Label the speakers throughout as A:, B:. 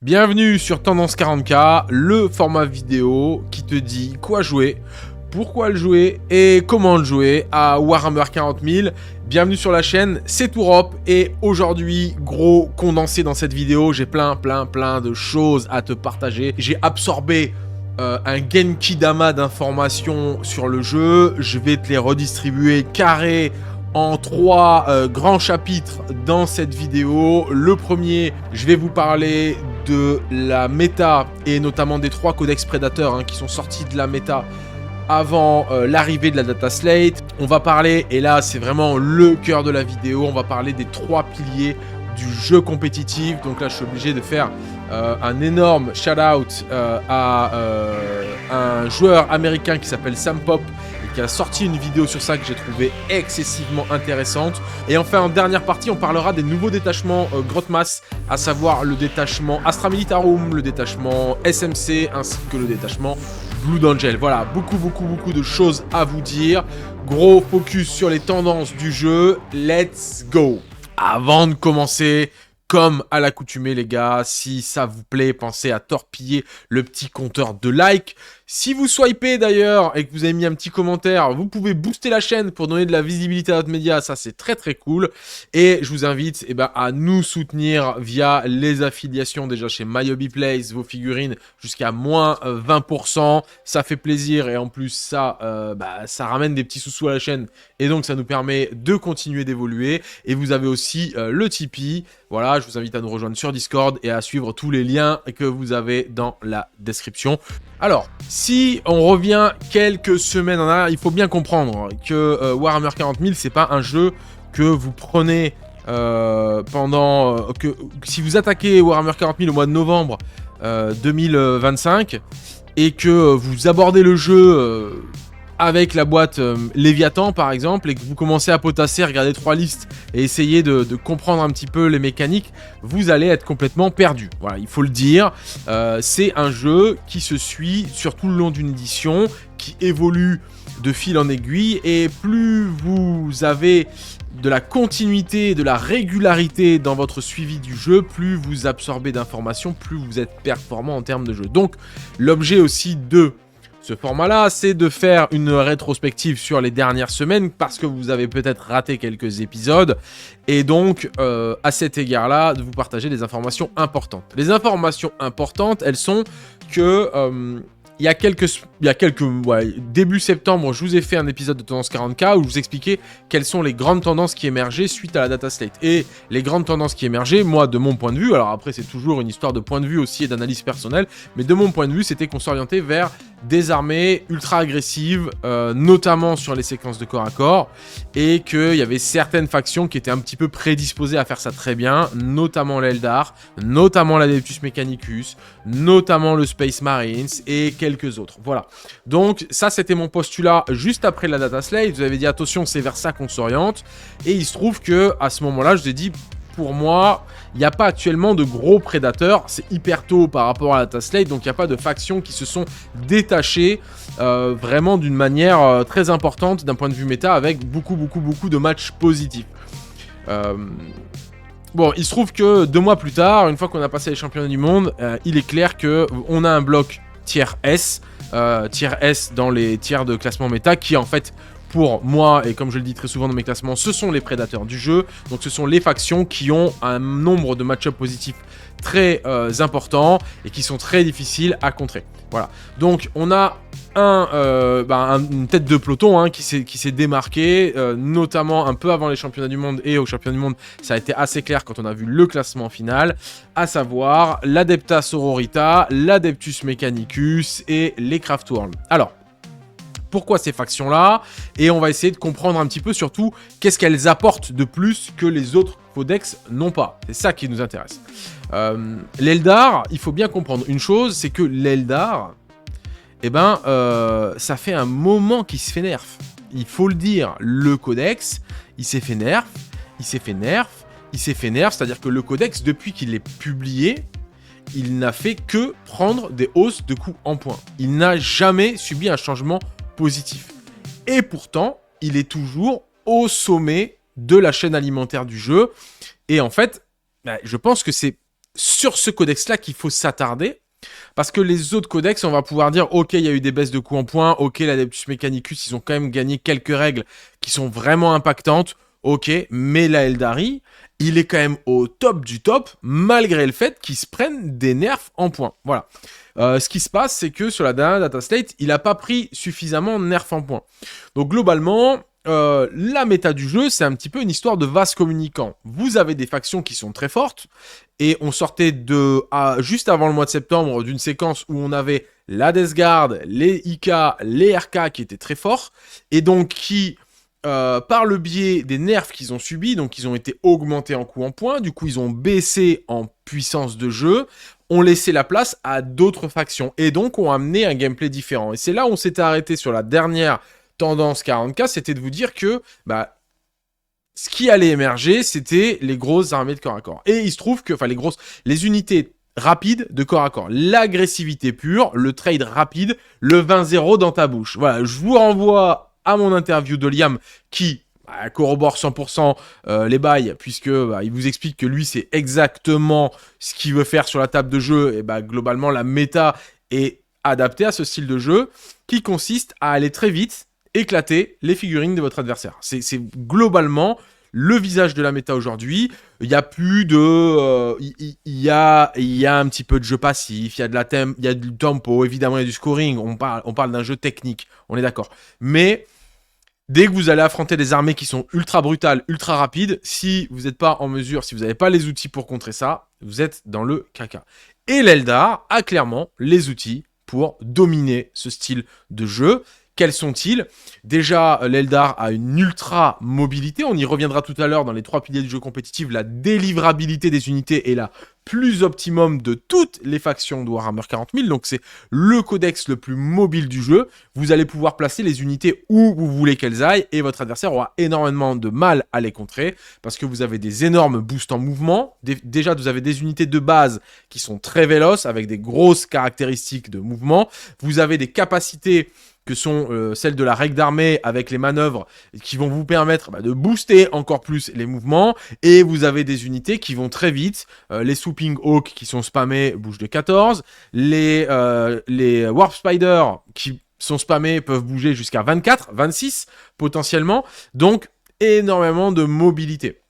A: Bienvenue sur Tendance 40K, le format vidéo qui te dit quoi jouer, pourquoi le jouer et comment le jouer à Warhammer 40 000. Bienvenue sur la chaîne, c'est Tourop et aujourd'hui, gros condensé dans cette vidéo, j'ai plein de choses à te partager. J'ai absorbé un Genki Dama d'informations sur le jeu, je vais te les redistribuer carré en trois grands chapitres dans cette vidéo. Le premier, je vais vous parler de la méta et notamment des 3 codex prédateurs qui sont sortis de la méta avant l'arrivée de la data slate. On va parler, et là c'est vraiment le cœur de la vidéo, on va parler des 3 piliers du jeu compétitif. Donc là je suis obligé de faire un énorme shout out à un joueur américain qui s'appelle Sam Pop, qui a sorti une vidéo sur ça que j'ai trouvé excessivement intéressante. Et enfin, en dernière partie, on parlera des nouveaux détachements Grotmass, à savoir le détachement Astra Militarum, le détachement SMC, ainsi que le détachement Blood Angel. Voilà, beaucoup de choses à vous dire. Gros focus sur les tendances du jeu. Let's go! Avant de commencer, comme à l'accoutumée les gars, si ça vous plaît, pensez à torpiller le petit compteur de like. Si vous swipez d'ailleurs et que vous avez mis un petit commentaire, vous pouvez booster la chaîne pour donner de la visibilité à notre média, ça c'est très cool. Et je vous invite à nous soutenir via les affiliations déjà chez MyHobbyPlace, vos figurines jusqu'à moins 20%, ça fait plaisir et en plus ça, ça ramène des petits sous-sous à la chaîne et donc ça nous permet de continuer d'évoluer. Et vous avez aussi le Tipeee, voilà, je vous invite à nous rejoindre sur Discord et à suivre tous les liens que vous avez dans la description. Alors, si on revient quelques semaines en arrière, il faut bien comprendre que Warhammer 40 000, c'est pas un jeu que vous prenez si vous attaquez Warhammer 40 000 au mois de novembre 2025 et que vous abordez le jeu avec la boîte Léviathan par exemple, et que vous commencez à potasser, regarder 3 listes et essayer de comprendre un petit peu les mécaniques, vous allez être complètement perdu. Voilà, il faut le dire. C'est un jeu qui se suit sur tout le long d'une édition, qui évolue de fil en aiguille, et plus vous avez de la continuité, de la régularité dans votre suivi du jeu, plus vous absorbez d'informations, plus vous êtes performant en termes de jeu. Donc, l'objet aussi de ce format-là, c'est de faire une rétrospective sur les dernières semaines parce que vous avez peut-être raté quelques épisodes et donc, à cet égard-là, de vous partager des informations importantes. Les informations importantes, elles sont que début septembre, je vous ai fait un épisode de Tendance 40K où je vous expliquais quelles sont les grandes tendances qui émergeaient suite à la data slate. Et les grandes tendances qui émergeaient, moi, de mon point de vue, alors après, c'est toujours une histoire de point de vue aussi et d'analyse personnelle, mais de mon point de vue, c'était qu'on s'orientait vers des armées ultra agressives, notamment sur les séquences de corps à corps, et qu'il y avait certaines factions qui étaient un petit peu prédisposées à faire ça très bien, notamment l'Eldar, notamment l'Adeptus Mechanicus, notamment le Space Marines et quelques autres. Voilà. Donc ça, c'était mon postulat juste après la data slate. Je vous avais dit attention, c'est vers ça qu'on s'oriente. Et il se trouve que à ce moment-là, je vous ai dit, pour moi, il n'y a pas actuellement de gros prédateurs. C'est hyper tôt par rapport à la data slate, donc il n'y a pas de factions qui se sont détachées vraiment d'une manière très importante d'un point de vue méta, avec beaucoup de matchs positifs. Bon, il se trouve que 2 mois plus tard, une fois qu'on a passé les championnats du monde, il est clair qu'on a un bloc tiers S dans les tiers de classement méta qui en fait, pour moi, et comme je le dis très souvent dans mes classements, ce sont les prédateurs du jeu. Donc ce sont les factions qui ont un nombre de match-up positifs très importants et qui sont très difficiles à contrer. Voilà. Donc on a une tête de peloton qui s'est démarquée, notamment un peu avant les championnats du monde, et aux championnats du monde, ça a été assez clair quand on a vu le classement final, à savoir l'Adepta Sororita, l'Adeptus Mechanicus et les Craftworld. Alors, pourquoi ces factions-là? Et on va essayer de comprendre un petit peu surtout qu'est-ce qu'elles apportent de plus que les autres codex n'ont pas. C'est ça qui nous intéresse. L'Eldar, il faut bien comprendre une chose, c'est que l'Eldar, ça fait un moment qu'il se fait nerf. Il faut le dire, le codex, il s'est fait nerf, c'est-à-dire que le codex, depuis qu'il est publié, il n'a fait que prendre des hausses de coûts en points. Il n'a jamais subi un changement positif. Et pourtant, il est toujours au sommet de la chaîne alimentaire du jeu. Et en fait, je pense que c'est sur ce codex-là qu'il faut s'attarder. Parce que les autres codex, on va pouvoir dire, ok, il y a eu des baisses de coups en points, ok, l'Adeptus Mechanicus, ils ont quand même gagné quelques règles qui sont vraiment impactantes, ok, mais la Eldari, il est quand même au top du top, malgré le fait qu'ils se prennent des nerfs en points. Voilà. Ce qui se passe, c'est que sur la dernière data slate, il n'a pas pris suffisamment de nerfs en points. Donc globalement, la méta du jeu, c'est un petit peu une histoire de vase communicant. Vous avez des factions qui sont très fortes, et on sortait juste avant le mois de septembre d'une séquence où on avait la Death Guard, les IK, les RK qui étaient très forts, et donc qui, par le biais des nerfs qu'ils ont subis, donc ils ont été augmentés en coups en points, du coup ils ont baissé en puissance de jeu, ont laissé la place à d'autres factions, et donc ont amené un gameplay différent. Et c'est là où on s'était arrêté sur la dernière tendance 40K, c'était de vous dire que ce qui allait émerger, c'était les grosses armées de corps à corps. Et il se trouve que, les unités rapides de corps à corps, l'agressivité pure, le trade rapide, le 20-0 dans ta bouche. Voilà, je vous renvoie à mon interview de Liam qui corrobore 100% les bails, puisque il vous explique que lui, c'est exactement ce qu'il veut faire sur la table de jeu. Et globalement, la méta est adaptée à ce style de jeu qui consiste à aller très vite, éclater les figurines de votre adversaire. C'est globalement le visage de la méta aujourd'hui. Il y a plus de... Il y a un petit peu de jeu passif, il y a il y a du tempo, évidemment il y a du scoring, on parle d'un jeu technique, on est d'accord. Mais dès que vous allez affronter des armées qui sont ultra brutales, ultra rapides, si vous n'êtes pas en mesure, si vous n'avez pas les outils pour contrer ça, vous êtes dans le caca. Et l'Eldar a clairement les outils pour dominer ce style de jeu. Quels sont-ils? Déjà, l'Eldar a une ultra mobilité. On y reviendra tout à l'heure dans les 3 piliers du jeu compétitif. La délivrabilité des unités est la plus optimum de toutes les factions de Warhammer 40 000. Donc, c'est le codex le plus mobile du jeu. Vous allez pouvoir placer les unités où vous voulez qu'elles aillent et votre adversaire aura énormément de mal à les contrer parce que vous avez des énormes boosts en mouvement. Déjà, vous avez des unités de base qui sont très véloces avec des grosses caractéristiques de mouvement. Vous avez des capacités que sont celles de la règle d'armée avec les manœuvres qui vont vous permettre de booster encore plus les mouvements. Et vous avez des unités qui vont très vite. Les Swooping Hawk qui sont spammés bougent de 14. Les Warp Spider qui sont spammés peuvent bouger jusqu'à 24, 26 potentiellement. Donc énormément de mobilité.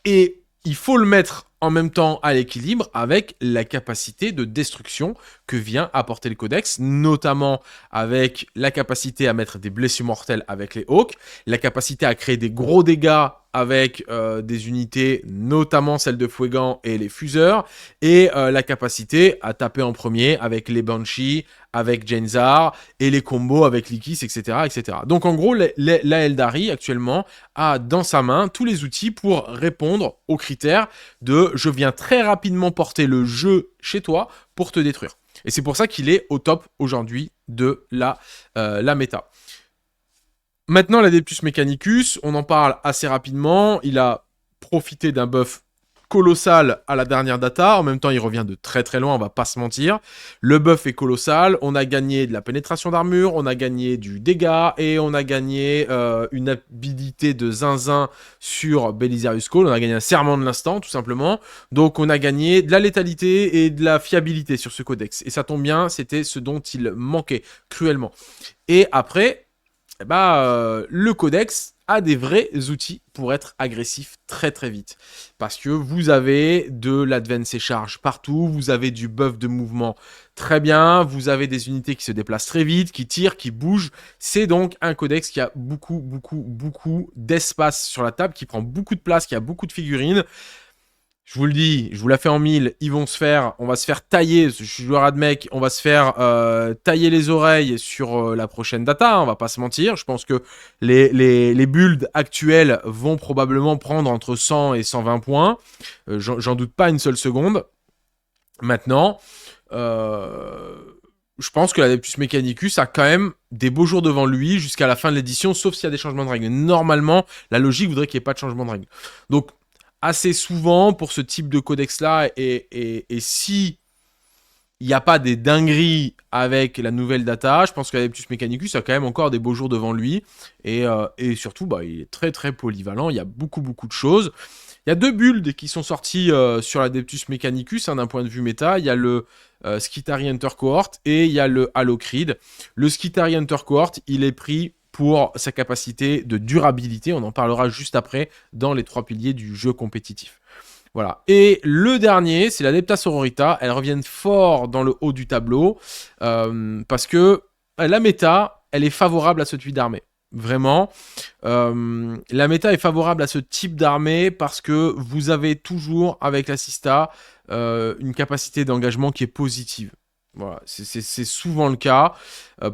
A: Et il faut le mettre en même temps à l'équilibre avec la capacité de destruction que vient apporter le codex, notamment avec la capacité à mettre des blessures mortelles avec les Hawks, la capacité à créer des gros dégâts avec des unités, notamment celles de Fouegan et les fuseurs, et la capacité à taper en premier avec les Banshee, avec Jenzar, et les combos avec Likis, etc., etc. Donc en gros, la Eldari, actuellement, a dans sa main tous les outils pour répondre aux critères de « je viens très rapidement porter le jeu chez toi pour te détruire ». Et c'est pour ça qu'il est au top aujourd'hui de la méta. Maintenant, l'Adeptus Mechanicus, on en parle assez rapidement. Il a profité d'un buff colossal à la dernière data. En même temps, il revient de très très loin, on va pas se mentir. Le buff est colossal. On a gagné de la pénétration d'armure, on a gagné du dégât et on a gagné une habilité de zinzin sur Belisarius Call. On a gagné un serment de l'instant, tout simplement. Donc, on a gagné de la létalité et de la fiabilité sur ce codex. Et ça tombe bien, c'était ce dont il manquait cruellement. Et après, le codex a des vrais outils pour être agressif très très vite. Parce que vous avez de l'advance et charge partout, vous avez du buff de mouvement très bien, vous avez des unités qui se déplacent très vite, qui tirent, qui bougent. C'est donc un codex qui a beaucoup d'espace sur la table, qui prend beaucoup de place, qui a beaucoup de figurines. Je vous le dis, je vous la fais en 1000, on va se faire tailler, je suis joueur admec, on va se faire tailler les oreilles sur la prochaine data, on va pas se mentir. Je pense que les builds actuels vont probablement prendre entre 100 et 120 points. J'en doute pas une seule seconde. Maintenant, je pense que l'Adeptus Mechanicus a quand même des beaux jours devant lui jusqu'à la fin de l'édition, sauf s'il y a des changements de règles. Normalement, la logique voudrait qu'il n'y ait pas de changement de règles. Donc, assez souvent pour ce type de codex-là, et si il n'y a pas des dingueries avec la nouvelle data, je pense que l'Adeptus Mechanicus a quand même encore des beaux jours devant lui, et surtout, il est très très polyvalent, il y a beaucoup de choses. Il y a 2 builds qui sont sortis sur l'Adeptus Mechanicus, hein, d'un point de vue méta. Il y a le Skitari Hunter Cohort et il y a le Halocrid. Le Skitari Hunter Cohort, il est pris pour sa capacité de durabilité. On en parlera juste après dans les 3 piliers du jeu compétitif. Voilà. Et le dernier, c'est l'Adepta Sororita. Elles reviennent fort dans le haut du tableau parce que la méta, elle est favorable à ce type d'armée. Vraiment, la méta est favorable à ce type d'armée parce que vous avez toujours, avec la Sista, une capacité d'engagement qui est positive. Voilà, c'est souvent le cas,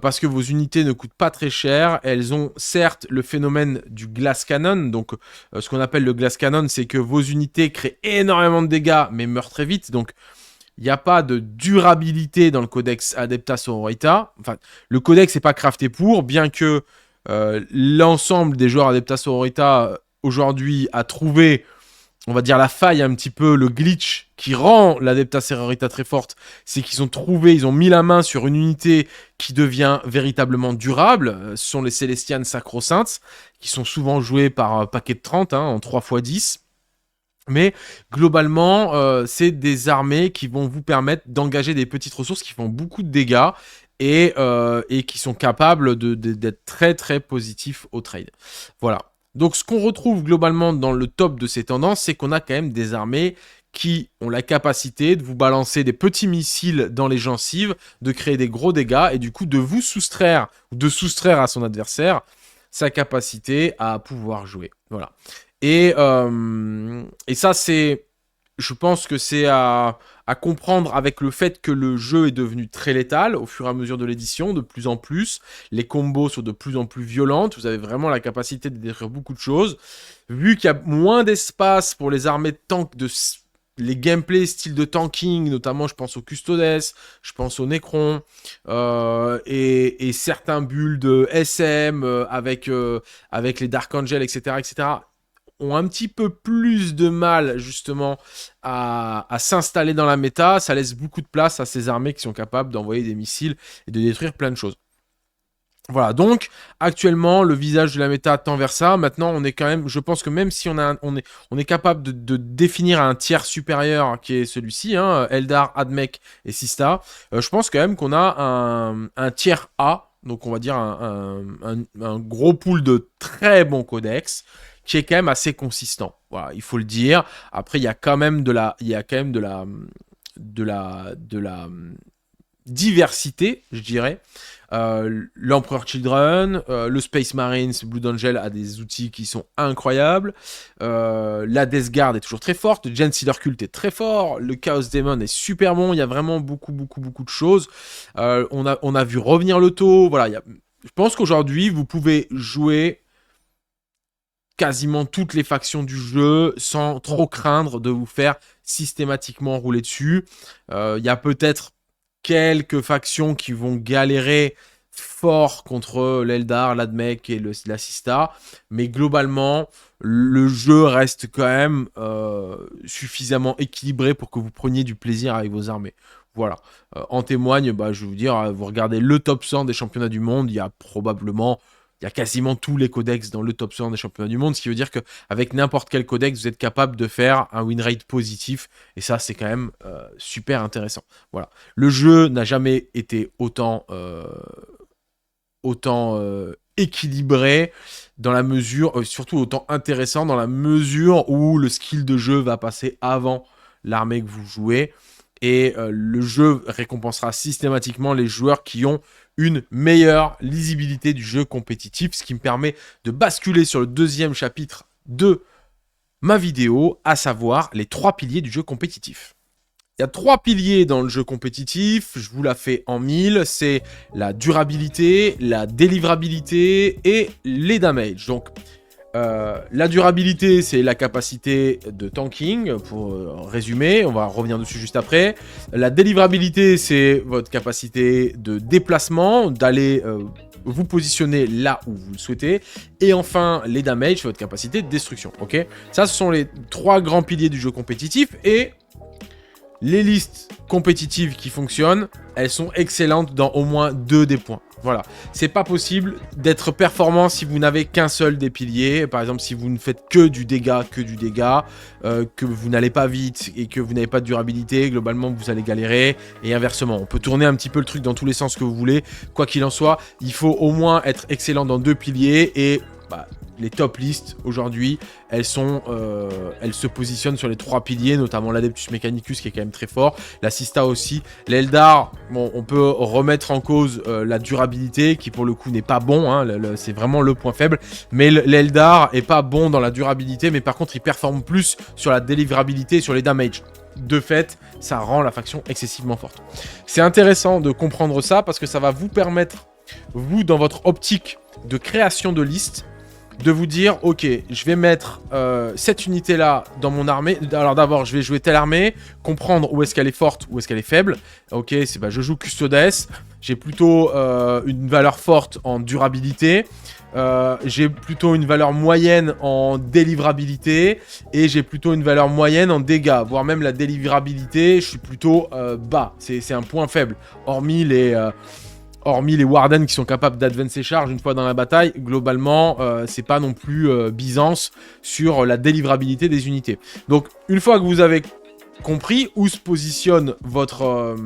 A: parce que vos unités ne coûtent pas très cher. Elles ont certes le phénomène du Glass Cannon, donc ce qu'on appelle le Glass Cannon, c'est que vos unités créent énormément de dégâts, mais meurent très vite, donc il n'y a pas de durabilité dans le codex Adepta Sororita. Enfin, le codex n'est pas crafté pour, bien que l'ensemble des joueurs Adepta Sororita aujourd'hui a trouvé, on va dire, la faille un petit peu, le glitch qui rend l'Adepta Sororita très forte, c'est qu'ils ont mis la main sur une unité qui devient véritablement durable. Ce sont les Célestianes Sacro-Saintes, qui sont souvent jouées par paquet de 30, hein, en 3x10. Mais globalement, c'est des armées qui vont vous permettre d'engager des petites ressources qui font beaucoup de dégâts et qui sont capables d'être très très positifs au trade. Voilà. Donc ce qu'on retrouve globalement dans le top de ces tendances, c'est qu'on a quand même des armées qui ont la capacité de vous balancer des petits missiles dans les gencives, de créer des gros dégâts et du coup de vous soustraire, ou de soustraire à son adversaire sa capacité à pouvoir jouer. Voilà. Et ça, je pense que c'est à comprendre avec le fait que le jeu est devenu très létal au fur et à mesure de l'édition, de plus en plus. Les combos sont de plus en plus violentes. Vous avez vraiment la capacité de détruire beaucoup de choses. Vu qu'il y a moins d'espace pour les armées de tank, les gameplays style de tanking, notamment je pense aux Custodes, je pense aux Necrons, et certains builds SM avec les Dark Angel, etc., ont un petit peu plus de mal justement à s'installer dans la méta. Ça laisse beaucoup de place à ces armées qui sont capables d'envoyer des missiles et de détruire plein de choses. Voilà, donc actuellement le visage de la méta tend vers ça. Maintenant on est quand même, je pense que même si on est capable de définir un tiers supérieur qui est celui-ci, hein, Eldar, Admech et Sista, je pense quand même qu'on a un tiers A, donc on va dire un gros pool de très bons codex qui est quand même assez consistant. Voilà, il faut le dire. Après, il y a quand même de la diversité, je dirais. L'Empereur Children, le Space Marines, Blood Angel a des outils qui sont incroyables. La Death Guard est toujours très forte. Le Gen Sealer Cult est très fort. Le Chaos Demon est super bon. Il y a vraiment beaucoup de choses. On a vu revenir le taux. Voilà, je pense qu'aujourd'hui, vous pouvez jouer quasiment toutes les factions du jeu sans trop craindre de vous faire systématiquement rouler dessus. Il y a peut-être quelques factions qui vont galérer fort contre l'Eldar, l'Admech et la Sista, mais globalement, le jeu reste quand même suffisamment équilibré pour que vous preniez du plaisir avec vos armées. Voilà. En témoigne, je vais vous dire, vous regardez le top 100 des championnats du monde, il y a quasiment tous les codex dans le top 100 des championnats du monde, ce qui veut dire qu'avec n'importe quel codex, vous êtes capable de faire un win rate positif, et ça, c'est quand même super intéressant. Voilà. Le jeu n'a jamais été autant équilibré, dans la mesure, surtout autant intéressant, dans la mesure où le skill de jeu va passer avant l'armée que vous jouez, et le jeu récompensera systématiquement les joueurs qui ont une meilleure lisibilité du jeu compétitif, ce qui me permet de basculer sur le deuxième chapitre de ma vidéo, à savoir les 3 piliers du jeu compétitif. Il y a 3 piliers dans le jeu compétitif, je vous la fais en 1000, c'est la durabilité, la délivrabilité et les damages. Donc, la durabilité, c'est la capacité de tanking, pour résumer, on va revenir dessus juste après. La délivrabilité, c'est votre capacité de déplacement, d'aller vous positionner là où vous le souhaitez. Et enfin, les damages, c'est votre capacité de destruction, ok? Ça, ce sont les 3 grands piliers du jeu compétitif, et les listes compétitives qui fonctionnent, elles sont excellentes dans au moins 2 des points. Voilà, c'est pas possible d'être performant si vous n'avez qu'un seul des piliers. Par exemple, si vous ne faites que du dégât, que vous n'allez pas vite et que vous n'avez pas de durabilité, globalement vous allez galérer. Et inversement, on peut tourner un petit peu le truc dans tous les sens que vous voulez. Quoi qu'il en soit, il faut au moins être excellent dans 2 piliers et les top listes aujourd'hui, elles se positionnent sur les 3 piliers, notamment l'Adeptus Mechanicus qui est quand même très fort, la Sista aussi, l'Eldar, bon, on peut remettre en cause la durabilité qui pour le coup n'est pas bon, hein, c'est vraiment le point faible, mais l'Eldar est pas bon dans la durabilité, mais par contre il performe plus sur la délivrabilité et sur les damages. De fait, ça rend la faction excessivement forte. C'est intéressant de comprendre ça parce que ça va vous permettre, vous dans votre optique de création de liste, de vous dire, ok, je vais mettre cette unité-là dans mon armée. Alors d'abord, je vais jouer telle armée, comprendre où est-ce qu'elle est forte, où est-ce qu'elle est faible. Ok, je joue Custodes, j'ai plutôt une valeur forte en durabilité, j'ai plutôt une valeur moyenne en délivrabilité, et j'ai plutôt une valeur moyenne en dégâts, voire même la délivrabilité, je suis plutôt bas. C'est un point faible, hormis les Warden qui sont capables d'advancer charge une fois dans la bataille, globalement, c'est pas non plus Byzance sur la délivrabilité des unités. Donc, une fois que vous avez compris où se positionne votre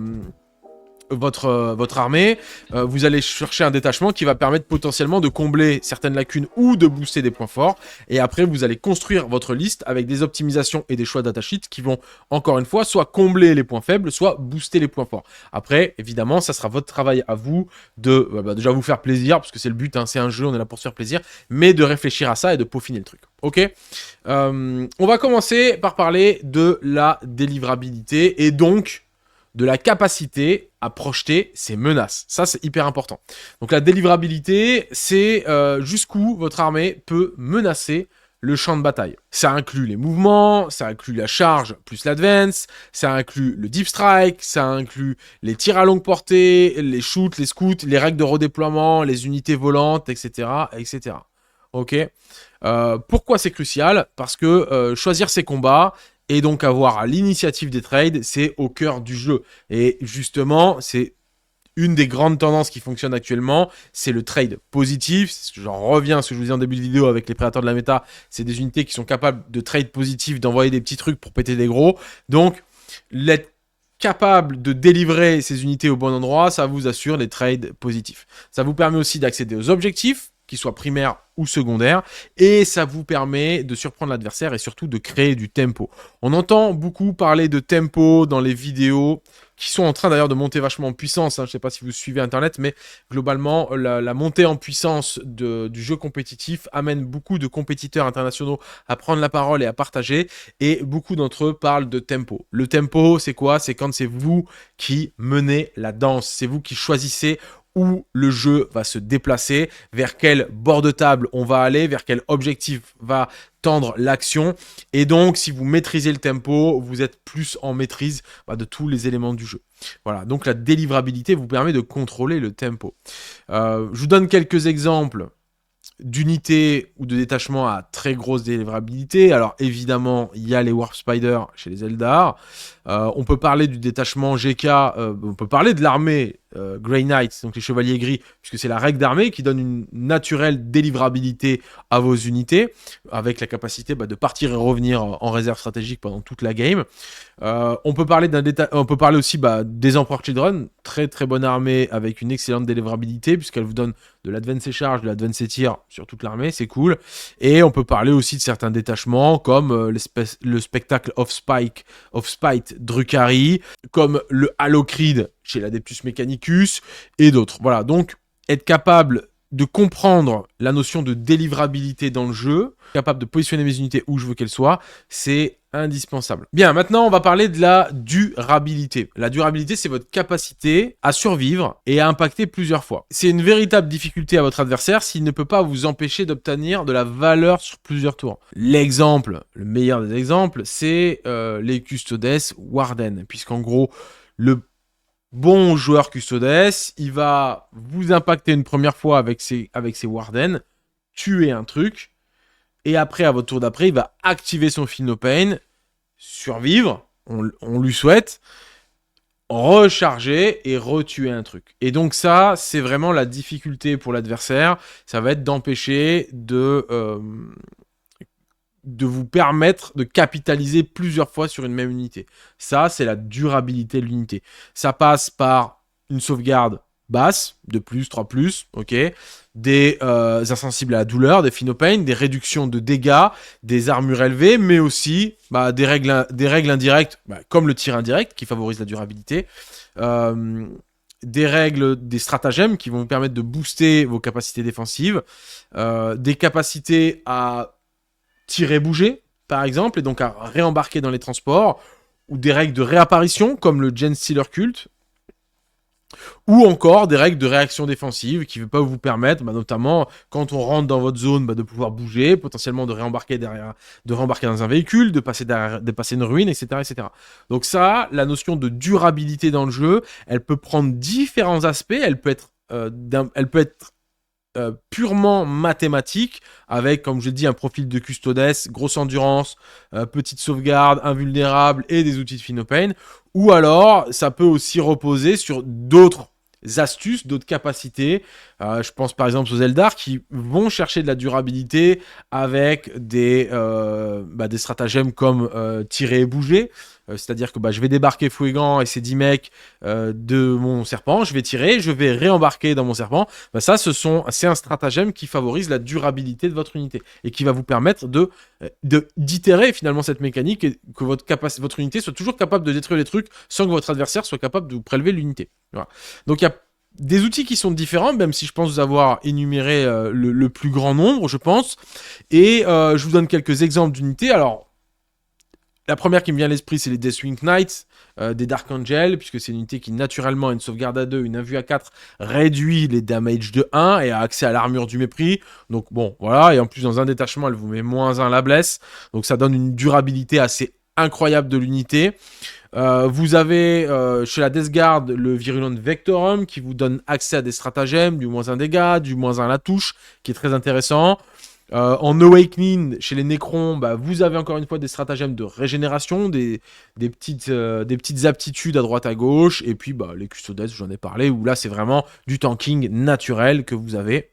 A: armée, vous allez chercher un détachement qui va permettre potentiellement de combler certaines lacunes ou de booster des points forts. Et après, vous allez construire votre liste avec des optimisations et des choix datasheet qui vont, encore une fois, soit combler les points faibles, soit booster les points forts. Après, évidemment, ça sera votre travail à vous de déjà vous faire plaisir, parce que c'est le but, hein, c'est un jeu, on est là pour se faire plaisir, mais de réfléchir à ça et de peaufiner le truc. Ok, on va commencer par parler de la délivrabilité et donc de la capacité à projeter ses menaces. Ça, c'est hyper important. Donc la délivrabilité, c'est jusqu'où votre armée peut menacer le champ de bataille. Ça inclut les mouvements, ça inclut la charge plus l'advance, ça inclut le deep strike, ça inclut les tirs à longue portée, les shoots, les scouts, les règles de redéploiement, les unités volantes, etc. etc. Ok. Pourquoi c'est crucial? Parce que choisir ses combats, et donc avoir l'initiative des trades, c'est au cœur du jeu. Et justement, c'est une des grandes tendances qui fonctionne actuellement, c'est le trade positif. J'en reviens à ce que je vous disais en début de vidéo avec les prédateurs de la méta, c'est des unités qui sont capables de trade positif, d'envoyer des petits trucs pour péter des gros. Donc, l'être capable de délivrer ces unités au bon endroit, ça vous assure les trades positifs. Ça vous permet aussi d'accéder aux objectifs, qu'ils soient primaires ou secondaires, et ça vous permet de surprendre l'adversaire et surtout de créer du tempo. On entend beaucoup parler de tempo dans les vidéos, qui sont en train d'ailleurs de monter vachement en puissance, hein. Je ne sais pas si vous suivez Internet, mais globalement, la montée en puissance du jeu compétitif amène beaucoup de compétiteurs internationaux à prendre la parole et à partager, et beaucoup d'entre eux parlent de tempo. Le tempo, c'est quoi? C'est quand c'est vous qui menez la danse, c'est vous qui choisissez où le jeu va se déplacer, vers quel bord de table on va aller, vers quel objectif va tendre l'action. Et donc, si vous maîtrisez le tempo, vous êtes plus en maîtrise de tous les éléments du jeu. Voilà, donc la délivrabilité vous permet de contrôler le tempo. Je vous donne quelques exemples d'unités ou de détachements à très grosse délivrabilité. Alors évidemment, il y a les Warp Spider chez les Eldar. On peut parler du détachement GK, on peut parler de l'armée Grey Knights, donc les chevaliers gris, puisque c'est la règle d'armée qui donne une naturelle délivrabilité à vos unités, avec la capacité de partir et revenir en réserve stratégique pendant toute la game. On peut parler aussi des Emperor Children, très très bonne armée avec une excellente délivrabilité, puisqu'elle vous donne de l'advance et charge, de l'advance et tir sur toute l'armée, c'est cool. Et on peut parler aussi de certains détachements, comme le spectacle of Spite Drukhari, comme le Halocrid chez l'Adeptus Mechanicus, et d'autres. Voilà, donc être capable de comprendre la notion de délivrabilité dans le jeu, capable de positionner mes unités où je veux qu'elles soient, c'est indispensable. Bien, maintenant on va parler de la durabilité. La durabilité, c'est votre capacité à survivre et à impacter plusieurs fois. C'est une véritable difficulté à votre adversaire s'il ne peut pas vous empêcher d'obtenir de la valeur sur plusieurs tours. L'exemple, le meilleur des exemples, c'est les Custodes Warden, puisqu'en gros, le bon joueur Custodes, il va vous impacter une première fois avec ses Warden, tuer un truc, et après, à votre tour d'après, il va activer son Feel No Pain, survivre, on lui souhaite, recharger et retuer un truc. Et donc ça, c'est vraiment la difficulté pour l'adversaire. Ça va être d'empêcher de vous permettre de capitaliser plusieurs fois sur une même unité. Ça, c'est la durabilité de l'unité. Ça passe par une sauvegarde basse, de plus, 3+, ok, des insensibles à la douleur, des Phenopain, des réductions de dégâts, des armures élevées, mais aussi des règles indirectes, comme le tir indirect, qui favorise la durabilité, des règles, des stratagèmes qui vont vous permettre de booster vos capacités défensives, des capacités à tirer bouger, par exemple, et donc à réembarquer dans les transports, ou des règles de réapparition, comme le Gen Stealer Cult, ou encore des règles de réaction défensive qui peuvent vous permettre, notamment quand on rentre dans votre zone, de pouvoir bouger, potentiellement de réembarquer dans un véhicule, de passer une ruine, etc., etc. Donc ça, la notion de durabilité dans le jeu, elle peut prendre différents aspects, elle peut être purement mathématique, avec, comme je l'ai dit, un profil de custodes, grosse endurance, petite sauvegarde, invulnérable et des outils de Phenopain. Ou alors, ça peut aussi reposer sur d'autres astuces, d'autres capacités. Je pense par exemple aux Eldar qui vont chercher de la durabilité avec des stratagèmes comme tirer et bouger. C'est-à-dire que je vais débarquer Fouegan et ses 10 mecs de mon serpent, je vais tirer, je vais réembarquer dans mon serpent. C'est un stratagème qui favorise la durabilité de votre unité et qui va vous permettre d'itérer finalement cette mécanique et que votre unité soit toujours capable de détruire les trucs sans que votre adversaire soit capable de vous prélever l'unité. Voilà. Donc il y a des outils qui sont différents, même si je pense vous avoir énuméré le plus grand nombre, je pense. Et je vous donne quelques exemples d'unités. Alors, la première qui me vient à l'esprit, c'est les Deathwing Knights, des Dark Angel, puisque c'est une unité qui naturellement a une sauvegarde à 2, une invue à 4, réduit les damages de 1 et a accès à l'armure du mépris. Donc bon, voilà, et en plus dans un détachement, elle vous met -1 la blesse. Donc ça donne une durabilité assez incroyable de l'unité. Vous avez chez la Death Guard le Virulent Vectorum qui vous donne accès à des stratagèmes, du -1 dégâts, du -1 à la touche, qui est très intéressant. En Awakening, chez les Necrons, vous avez encore une fois des stratagèmes de régénération, des petites aptitudes à droite à gauche, et puis les Custodes, j'en ai parlé, où là c'est vraiment du tanking naturel que vous avez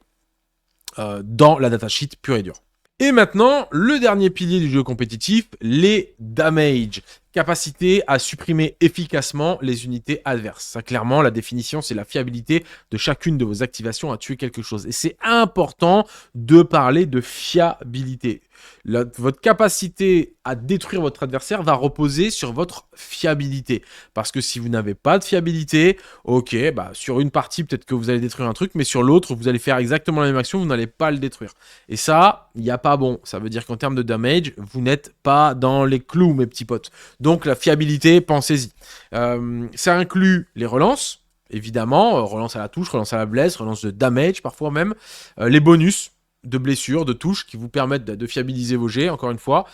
A: dans la datasheet pure et dure. Et maintenant, le dernier pilier du jeu compétitif, les damage. Capacité à supprimer efficacement les unités adverses. Ça, clairement, la définition, c'est la fiabilité de chacune de vos activations à tuer quelque chose. Et c'est important de parler de fiabilité. Votre capacité à détruire votre adversaire va reposer sur votre fiabilité. Parce que si vous n'avez pas de fiabilité, ok, sur une partie, peut-être que vous allez détruire un truc, mais sur l'autre, vous allez faire exactement la même action, vous n'allez pas le détruire. Et ça, il n'y a pas bon. Ça veut dire qu'en termes de damage, vous n'êtes pas dans les clous, mes petits potes. Donc la fiabilité, pensez-y. Ça inclut les relances, évidemment, relance à la touche, relance à la blesse, relance de damage parfois même, les bonus de blessures, de touches qui vous permettent de fiabiliser vos jets, encore une fois.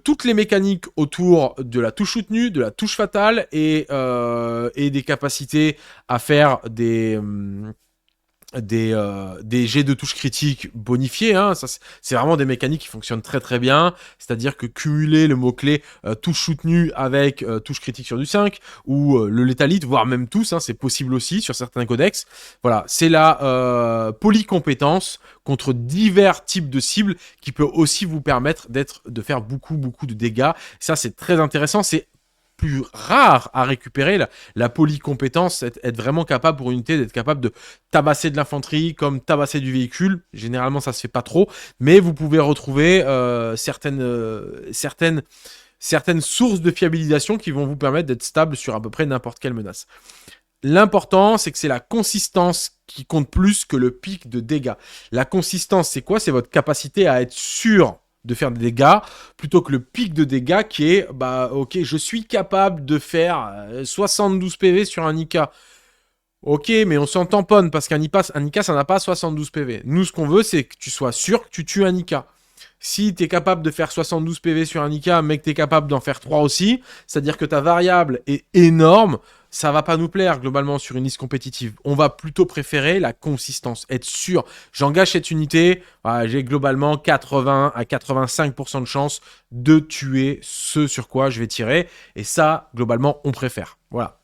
A: Toutes les mécaniques autour de la touche soutenue, de la touche fatale et des capacités à faire des jets de touche critiques bonifiés, hein. Ça, c'est vraiment des mécaniques qui fonctionnent très très bien, c'est-à-dire que cumuler le mot-clé touche soutenue avec touche critique sur du 5, ou le létalite, voire même tous, hein, c'est possible aussi sur certains codex. Voilà, c'est la polycompétence contre divers types de cibles qui peut aussi vous permettre de faire beaucoup de dégâts. Ça, c'est très intéressant, c'est plus rare à récupérer, la polycompétence, être vraiment capable pour une unité d'être capable de tabasser de l'infanterie comme tabasser du véhicule. Généralement, ça se fait pas trop, mais vous pouvez retrouver certaines sources de fiabilisation qui vont vous permettre d'être stable sur à peu près n'importe quelle menace. L'important, c'est que c'est la consistance qui compte plus que le pic de dégâts. La consistance, c'est quoi? C'est votre capacité à être sûr de faire des dégâts, plutôt que le pic de dégâts qui est, ok, je suis capable de faire 72 PV sur un IK. Ok, mais on s'en tamponne, parce qu'un IK, ça n'a pas 72 PV. Nous, ce qu'on veut, c'est que tu sois sûr que tu tues un IK. Si tu es capable de faire 72 PV sur un IK, mais que tu es capable d'en faire 3 aussi, c'est-à-dire que ta variable est énorme, ça va pas nous plaire globalement sur une liste compétitive. On va plutôt préférer la consistance, être sûr. J'engage cette unité, j'ai globalement 80 à 85% de chance de tuer ce sur quoi je vais tirer. Et ça, globalement, on préfère. Voilà.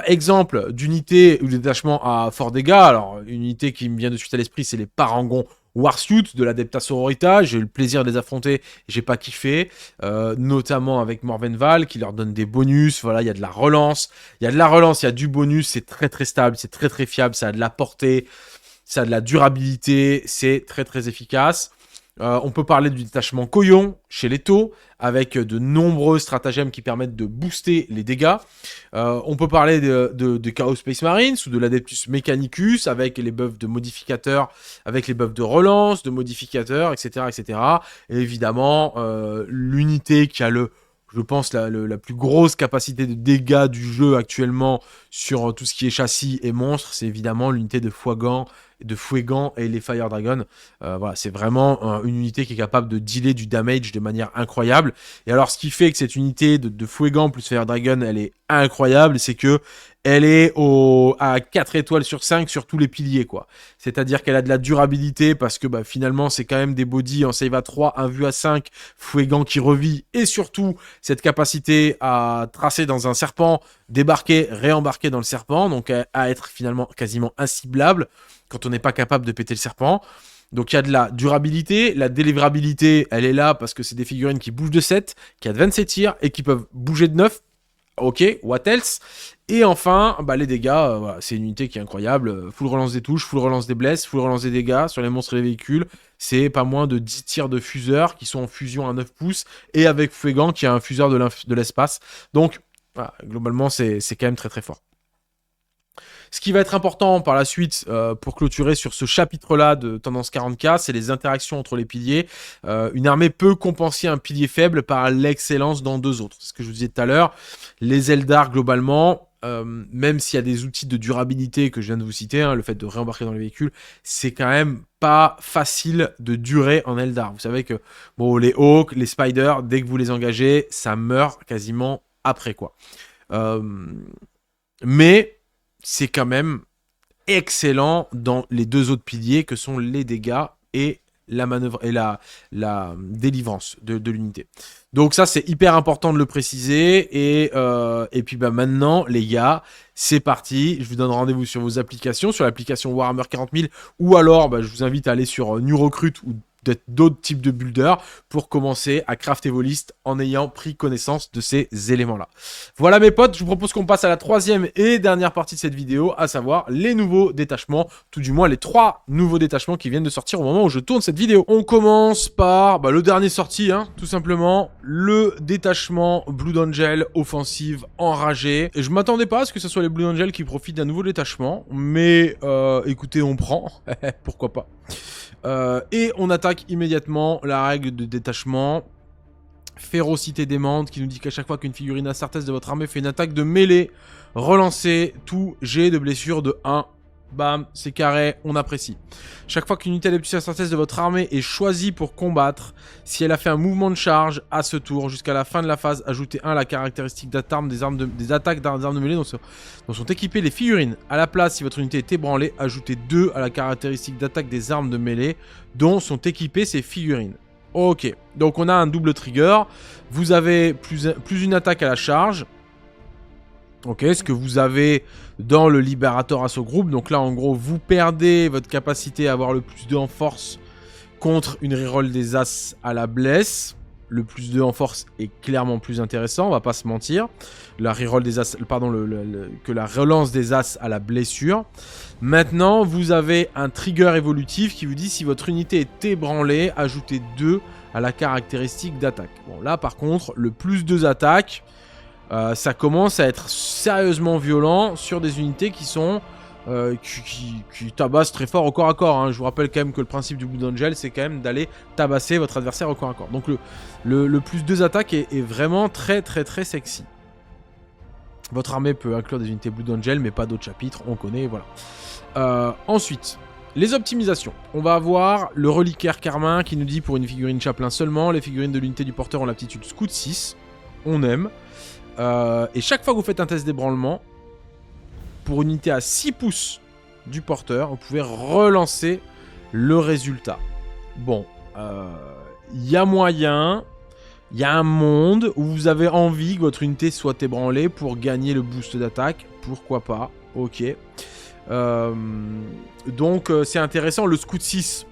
A: Exemple d'unité ou de détachement à fort dégâts. Alors, une unité qui me vient de suite à l'esprit, c'est les Parangons Warsuit de l'Adepta Sororita. J'ai eu le plaisir de les affronter, j'ai pas kiffé. Notamment avec Morvenval, qui leur donne des bonus. Voilà, il y a de la relance. Il y a de la relance, il y a du bonus, c'est très très stable, c'est très très fiable, ça a de la portée, ça a de la durabilité, c'est très très efficace. On peut parler du détachement Koyon chez les Tau, avec de nombreux stratagèmes qui permettent de booster les dégâts. On peut parler de Chaos Space Marines ou de l'Adeptus Mechanicus, avec les buffs de modificateurs, avec les buffs de relance, de modificateurs, etc. etc. Et évidemment, l'unité qui a je pense, la plus grosse capacité de dégâts du jeu actuellement sur tout ce qui est châssis et monstres, c'est évidemment l'unité de Fouegan et les Fire Dragon. Voilà, c'est vraiment une unité qui est capable de dealer du damage de manière incroyable. Et alors, ce qui fait que cette unité de Fouegan plus Fire Dragon, elle est incroyable, c'est que elle est à 4 étoiles sur 5 sur tous les piliers, quoi. C'est-à-dire qu'elle a de la durabilité, parce que finalement, c'est quand même des bodies en save à 3, un vue à 5, Fouegan qui revit, et surtout, cette capacité à tracer dans un serpent, débarquer, réembarquer dans le serpent, donc à être finalement quasiment inciblable, quand on n'est pas capable de péter le serpent. Donc il y a de la durabilité, la délivrabilité, elle est là parce que c'est des figurines qui bougent de 7, qui advancent ses tirs et qui peuvent bouger de 9. Ok, what else? Et enfin, les dégâts, voilà, c'est une unité qui est incroyable. Full relance des touches, full relance des blesses, full relance des dégâts sur les monstres et les véhicules. C'est pas moins de 10 tirs de fuseurs qui sont en fusion à 9 pouces et avec Fouegan qui a un fuseur de l'espace. Donc, voilà, globalement, c'est quand même très très fort. Ce qui va être important par la suite pour clôturer sur ce chapitre-là de Tendance 40K, c'est les interactions entre les piliers. Une armée peut compenser un pilier faible par l'excellence dans deux autres. C'est ce que je vous disais tout à l'heure. Les Eldar, globalement, même s'il y a des outils de durabilité que je viens de vous citer, le fait de réembarquer dans les véhicules, c'est quand même pas facile de durer en Eldar. Vous savez que les Hawks, les Spiders, dès que vous les engagez, ça meurt quasiment après, quoi. Mais c'est quand même excellent dans les deux autres piliers que sont les dégâts et la manœuvre et la délivrance de l'unité. Donc ça, c'est hyper important de le préciser. Et puis maintenant, les gars, c'est parti. Je vous donne rendez-vous sur vos applications, sur l'application Warhammer 40 000, ou alors je vous invite à aller sur New Recruit ou d'autres types de builders pour commencer à crafter vos listes en ayant pris connaissance de ces éléments-là. Voilà mes potes, je vous propose qu'on passe à la troisième et dernière partie de cette vidéo, à savoir les nouveaux détachements, tout du moins les 3 nouveaux détachements qui viennent de sortir au moment où je tourne cette vidéo. On commence par le dernier sorti, tout simplement, le détachement Blood Angel offensive enragée. Et je m'attendais pas à ce que ce soit les Blood Angel qui profitent d'un nouveau détachement, mais écoutez, on prend, pourquoi pas. Et on attaque immédiatement la règle de détachement. Férocité démente qui nous dit qu'à chaque fois qu'une figurine Astartes de votre armée fait une attaque de mêlée, relancez tout jet de blessure de 1. Bam, c'est carré, on apprécie. Chaque fois qu'une unité Adeptus Astartes de votre armée est choisie pour combattre, si elle a fait un mouvement de charge à ce tour, jusqu'à la fin de la phase, ajoutez 1 à la caractéristique d'attaque des attaques d'armes de mêlée dont sont équipées les figurines. À la place, si votre unité est ébranlée, ajoutez 2 à la caractéristique d'attaque des armes de mêlée dont sont équipées ces figurines. Ok, donc on a un double trigger. Vous avez plus une attaque à la charge. Ok, ce que vous avez dans le Liberator Assault Group. Donc là, en gros, vous perdez votre capacité à avoir le plus 2 en force contre une reroll des As à la blesse. Le plus 2 en force est clairement plus intéressant, on va pas se mentir. La reroll des As, pardon, que la relance des As à la blessure. Maintenant, vous avez un trigger évolutif qui vous dit si votre unité est ébranlée, ajoutez 2 à la caractéristique d'attaque. Bon, là, par contre, le plus 2 attaques, ça commence à être sérieusement violent sur des unités qui sont qui tabassent très fort au corps à corps. Je vous rappelle quand même que le principe du Blood Angel, c'est quand même d'aller tabasser votre adversaire au corps à corps. Donc le plus 2 attaques est vraiment très très très sexy. Votre armée peut inclure des unités Blood Angel, mais pas d'autres chapitres, on connaît, voilà. Ensuite, les optimisations. On va avoir le reliquaire Carmin qui nous dit pour une figurine Chaplain seulement, les figurines de l'unité du porteur ont l'aptitude Scout 6. On aime. Et chaque fois que vous faites un test d'ébranlement, pour une unité à 6 pouces du porteur, vous pouvez relancer le résultat. Bon, il y a moyen Il y a un monde où vous avez envie que votre unité soit ébranlée pour gagner le boost d'attaque. Pourquoi pas? Ok. Donc c'est intéressant. Le Scout 6.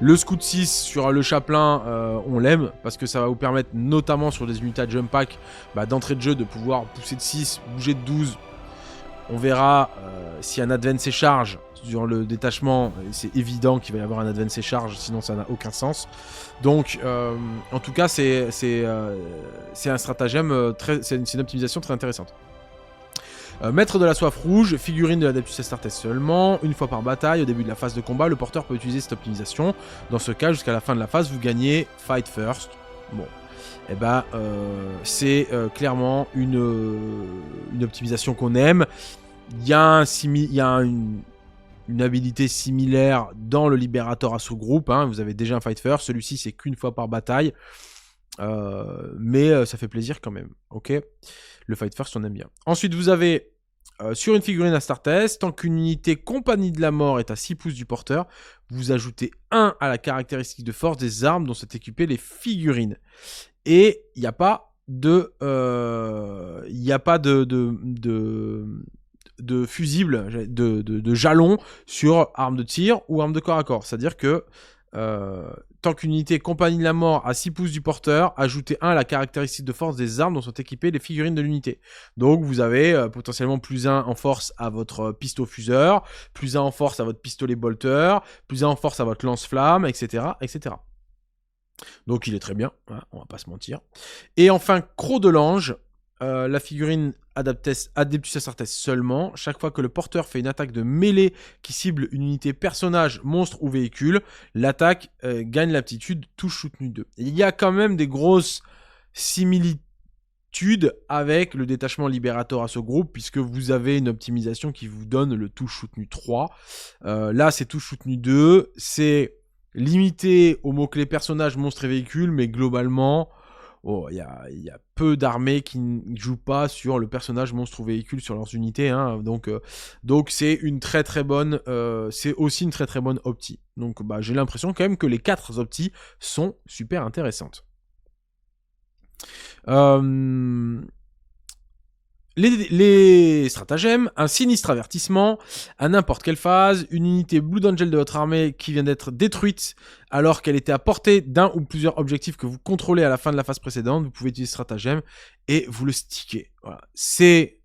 A: Le Scout 6 sur le Chaplain, on l'aime parce que ça va vous permettre, notamment sur des unités à jump pack, d'entrée de jeu, de pouvoir pousser de 6, bouger de 12. On verra si un advance et charge sur le détachement. C'est évident qu'il va y avoir un advance et charge, sinon ça n'a aucun sens. Donc, en tout cas, c'est un stratagème, c'est une optimisation très intéressante. Maître de la soif rouge, figurine de l'Adeptus Astartes seulement, une fois par bataille, au début de la phase de combat, le porteur peut utiliser cette optimisation. Dans ce cas, jusqu'à la fin de la phase, vous gagnez Fight First. Bon, et c'est clairement une optimisation qu'on aime. Il y a, une habilité similaire dans le Libérateur Assaut Group, hein. Vous avez déjà un Fight First, celui-ci c'est qu'une fois par bataille. Mais ça fait plaisir quand même, ok. Le Fight First, on aime bien. Ensuite, vous avez sur une figurine Astartes, tant qu'une unité Compagnie de la Mort est à 6 pouces du porteur, vous ajoutez 1 à la caractéristique de force des armes dont sont équipées les figurines. Et il n'y a pas de fusible, de jalon sur arme de tir ou arme de corps à corps. C'est-à-dire que tant qu'une unité Compagnie de la Mort à 6 pouces du porteur, ajoutez 1 à la caractéristique de force des armes dont sont équipées les figurines de l'unité. Donc vous avez potentiellement plus 1 en force à votre pistolet fuseur, plus 1 en force à votre pistolet bolter, plus 1 en force à votre lance-flamme, etc., etc. Donc il est très bien, hein, on va pas se mentir. Et enfin, Croc de l'Ange, la figurine Adeptus Astartes seulement. Chaque fois que le porteur fait une attaque de mêlée qui cible une unité personnage, monstre ou véhicule, l'attaque gagne l'aptitude touche soutenue 2. Et il y a quand même des grosses similitudes avec le détachement Libérateur Assaut Group, puisque vous avez une optimisation qui vous donne le touche soutenu 3. Là, c'est touche soutenu 2. C'est limité aux mots-clés personnage, monstre et véhicule, mais globalement... il y a peu d'armées qui ne jouent pas sur le personnage, monstre ou véhicule sur leurs unités, hein. Donc c'est une très très bonne, c'est aussi une très très bonne opti. Donc j'ai l'impression quand même que les 4 optis sont super intéressantes. Les stratagèmes, un sinistre avertissement, à n'importe quelle phase, une unité Blood Angel de votre armée qui vient d'être détruite alors qu'elle était à portée d'un ou plusieurs objectifs que vous contrôlez à la fin de la phase précédente, vous pouvez utiliser ce stratagème et vous le stickez. Voilà. C'est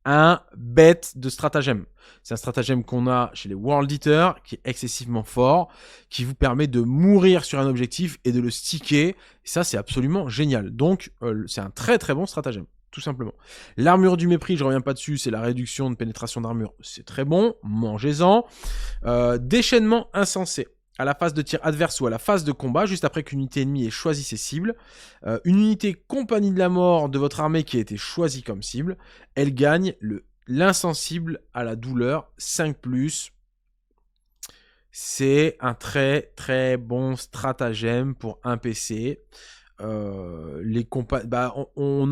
A: un bête de stratagème. C'est un stratagème qu'on a chez les World Eaters, qui est excessivement fort, qui vous permet de mourir sur un objectif et de le sticker. Et ça, c'est absolument génial. Donc, c'est un très très bon stratagème. Tout simplement. L'armure du mépris, je reviens pas dessus, c'est la réduction de pénétration d'armure, c'est très bon, mangez-en. Déchaînement insensé. À la phase de tir adverse ou à la phase de combat, juste après qu'une unité ennemie ait choisi ses cibles, une unité Compagnie de la Mort de votre armée qui a été choisie comme cible, elle gagne l'insensible à la douleur 5+. C'est un très très bon stratagème pour un PC. On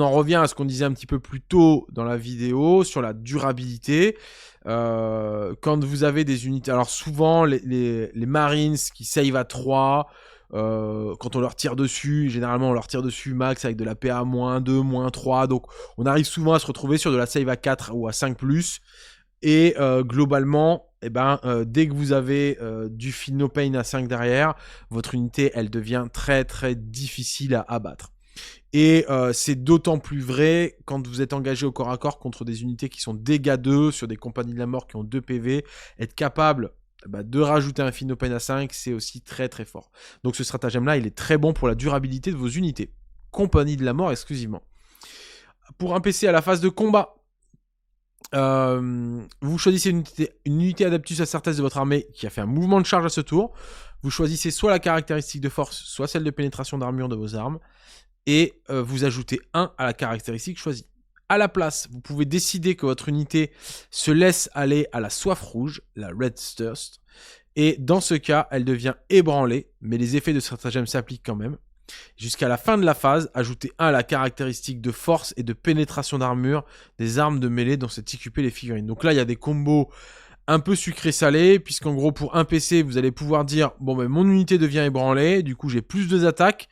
A: en revient à ce qu'on disait un petit peu plus tôt dans la vidéo sur la durabilité. Quand vous avez des unités, alors souvent les Marines qui save à 3, quand on leur tire dessus, généralement on leur tire dessus max avec de la PA -2, -3, donc on arrive souvent à se retrouver sur de la save à 4 ou à 5+, et globalement, dès que vous avez du Feel No Pain à 5 derrière, votre unité, elle devient très très difficile à abattre. Et c'est d'autant plus vrai quand vous êtes engagé au corps à corps contre des unités qui sont dégâts 2, sur des Compagnies de la Mort qui ont 2 PV. Être capable de rajouter un Feel No Pain à 5, c'est aussi très très fort. Donc ce stratagème-là, il est très bon pour la durabilité de vos unités. Compagnie de la Mort exclusivement. Pour un PC à la phase de combat, vous choisissez une unité Adeptus Astartes de votre armée qui a fait un mouvement de charge à ce tour. Vous choisissez soit la caractéristique de force, soit celle de pénétration d'armure de vos armes. Et vous ajoutez 1 à la caractéristique choisie. À la place, vous pouvez décider que votre unité se laisse aller à la soif rouge, la Red Thirst. Et dans ce cas, elle devient ébranlée, mais les effets de stratagème s'appliquent quand même. Jusqu'à la fin de la phase, ajoutez 1 à la caractéristique de force et de pénétration d'armure des armes de mêlée dont sont équipées les figurines. Donc là, il y a des combos un peu sucré-salé, puisqu'en gros, pour un PC, vous allez pouvoir dire, bon, mon unité devient ébranlée, du coup, j'ai plus 2 attaques,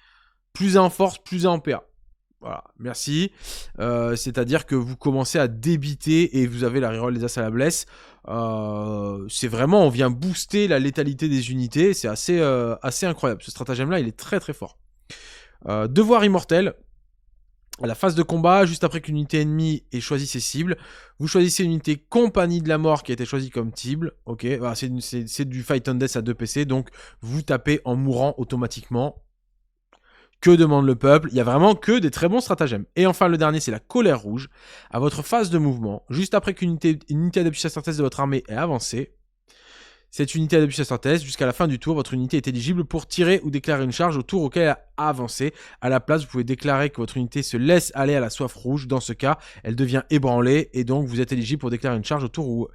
A: plus 1 en force, plus 1 en PA. Voilà, merci. C'est-à-dire que vous commencez à débiter et vous avez la reroll des As à la blesse. C'est vraiment, on vient booster la létalité des unités. C'est assez incroyable. Ce stratagème-là, il est très très fort. Devoir immortel. À la phase de combat, juste après qu'une unité ennemie ait choisi ses cibles, vous choisissez une unité compagnie de la mort qui a été choisie comme cible. Ok, voilà, c'est du Fight on Death à 2 PC, donc vous tapez en mourant automatiquement. Que demande le peuple? Il y a vraiment que des très bons stratagèmes. Et enfin, le dernier, c'est la colère rouge. À votre phase de mouvement, juste après qu'une unité adeptus Astartes de votre armée ait avancé, cette unité adeptus Astartes, jusqu'à la fin du tour, votre unité est éligible pour tirer ou déclarer une charge au tour auquel elle a avancé. À la place, vous pouvez déclarer que votre unité se laisse aller à la soif rouge. Dans ce cas, elle devient ébranlée et donc vous êtes éligible pour déclarer une charge au tour où...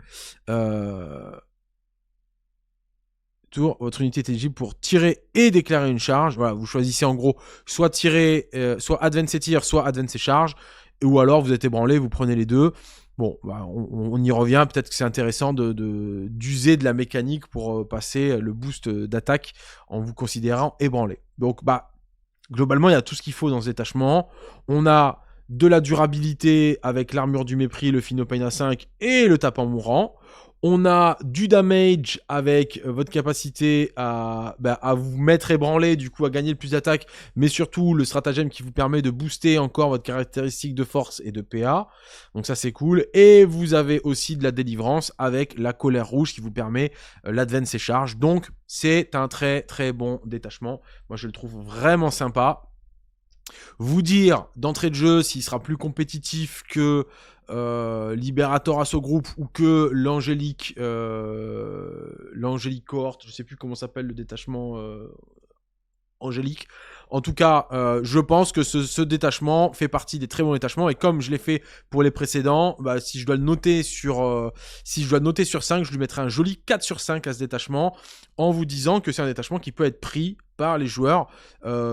A: votre unité est éligible pour tirer et déclarer une charge. Voilà, vous choisissez en gros soit tirer, soit advance et tir, soit advance et charge, ou alors vous êtes ébranlé, vous prenez les deux. Bon, bah, on y revient. Peut-être que c'est intéressant d'user de la mécanique pour passer le boost d'attaque en vous considérant ébranlé. Donc, bah, globalement, il y a tout ce qu'il faut dans ce détachement. On a de la durabilité avec l'armure du mépris, le Phinopain 5 et le tapant mourant. On a du damage avec votre capacité à vous mettre ébranlé, du coup à gagner le plus d'attaque, mais surtout le stratagème qui vous permet de booster encore votre caractéristique de force et de PA. Donc ça c'est cool. Et vous avez aussi de la délivrance avec la colère rouge qui vous permet l'advance et charge. Donc c'est un très très bon détachement. Moi je le trouve vraiment sympa. Vous dire d'entrée de jeu s'il sera plus compétitif que Liberator Assault Group ou que l'Angélique Cohorte, je sais plus comment s'appelle le détachement Angélique. En tout cas, je pense que ce détachement fait partie des très bons détachements et comme je l'ai fait pour les précédents, bah, si je dois le noter sur 5, je lui mettrai un joli 4 sur 5 à ce détachement en vous disant que c'est un détachement qui peut être pris par les joueurs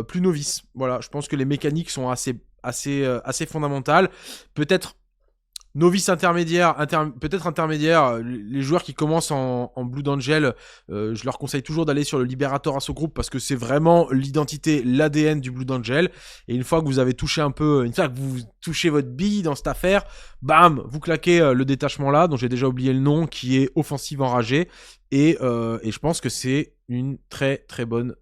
A: plus novices. Voilà, je pense que les mécaniques sont assez fondamentales. Peut-être novice intermédiaire, peut-être intermédiaire, les joueurs qui commencent en Blood Angel, je leur conseille toujours d'aller sur le Liberator Assault Group parce que c'est vraiment l'identité, l'ADN du Blood Angel. Et une fois que vous avez touché une fois que vous touchez votre bille dans cette affaire, bam, vous claquez le détachement là, dont j'ai déjà oublié le nom, qui est Offensive Enragée. Et je pense que c'est un très très bon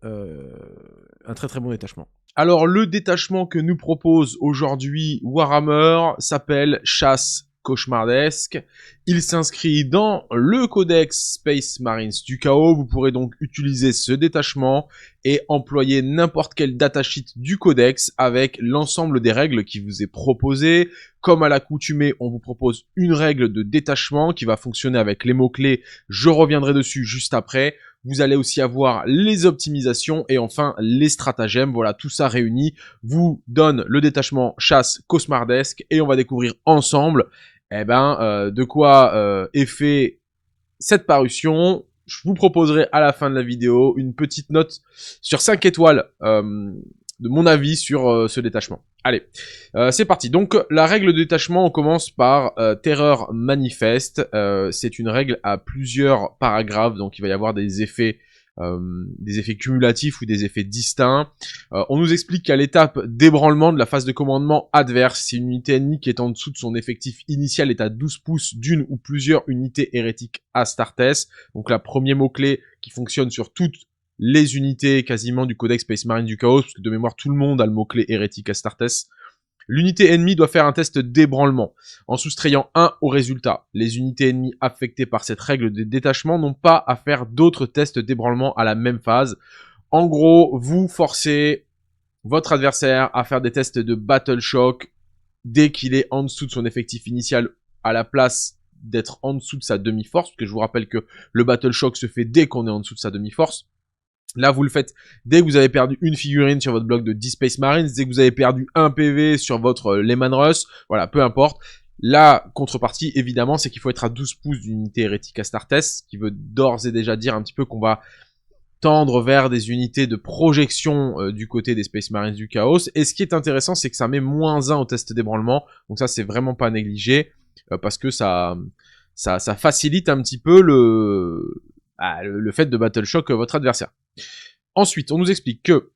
A: détachement. Alors, le détachement que nous propose aujourd'hui Warhammer s'appelle Chasse Cauchemardesque. Il s'inscrit dans le codex Space Marines du Chaos. Vous pourrez donc utiliser ce détachement et employer n'importe quel datasheet du codex avec l'ensemble des règles qui vous est proposé. Comme à l'accoutumée, on vous propose une règle de détachement qui va fonctionner avec les mots-clés. Je reviendrai dessus juste après. Vous allez aussi avoir les optimisations et enfin les stratagèmes. Voilà, tout ça réuni vous donne le détachement chasse Cauchemardesque et on va découvrir ensemble de quoi est fait cette parution. Je vous proposerai à la fin de la vidéo une petite note sur 5 étoiles de mon avis sur ce détachement. Allez, c'est parti. Donc la règle de détachement, on commence par terreur manifeste. C'est une règle à plusieurs paragraphes, donc il va y avoir des effets cumulatifs ou des effets distincts. On nous explique qu'à l'étape d'ébranlement de la phase de commandement adverse, si une unité ennemie qui est en dessous de son effectif initial est à 12 pouces d'une ou plusieurs unités hérétiques Astartes, donc la premier mot-clé qui fonctionne sur toutes les unités quasiment du codex Space Marine du Chaos, parce que de mémoire tout le monde a le mot-clé hérétique Astartes. L'unité ennemie doit faire un test d'ébranlement, en soustrayant 1 au résultat. Les unités ennemies affectées par cette règle de détachement n'ont pas à faire d'autres tests d'ébranlement à la même phase. En gros, vous forcez votre adversaire à faire des tests de Battle Shock dès qu'il est en dessous de son effectif initial, à la place d'être en dessous de sa demi-force, parce que je vous rappelle que le Battle Shock se fait dès qu'on est en dessous de sa demi-force. Là, vous le faites dès que vous avez perdu une figurine sur votre bloc de 10 Space Marines, dès que vous avez perdu un PV sur votre Lehman Russ, voilà, peu importe. La contrepartie, évidemment, c'est qu'il faut être à 12 pouces d'une unité hérétique Astartes, ce qui veut d'ores et déjà dire un petit peu qu'on va tendre vers des unités de projection du côté des Space Marines du Chaos. Et ce qui est intéressant, c'est que ça met -1 au test d'ébranlement, donc ça, c'est vraiment pas négligé, parce que ça facilite un petit peu le fait de Battle Shock votre adversaire. Ensuite, on nous explique que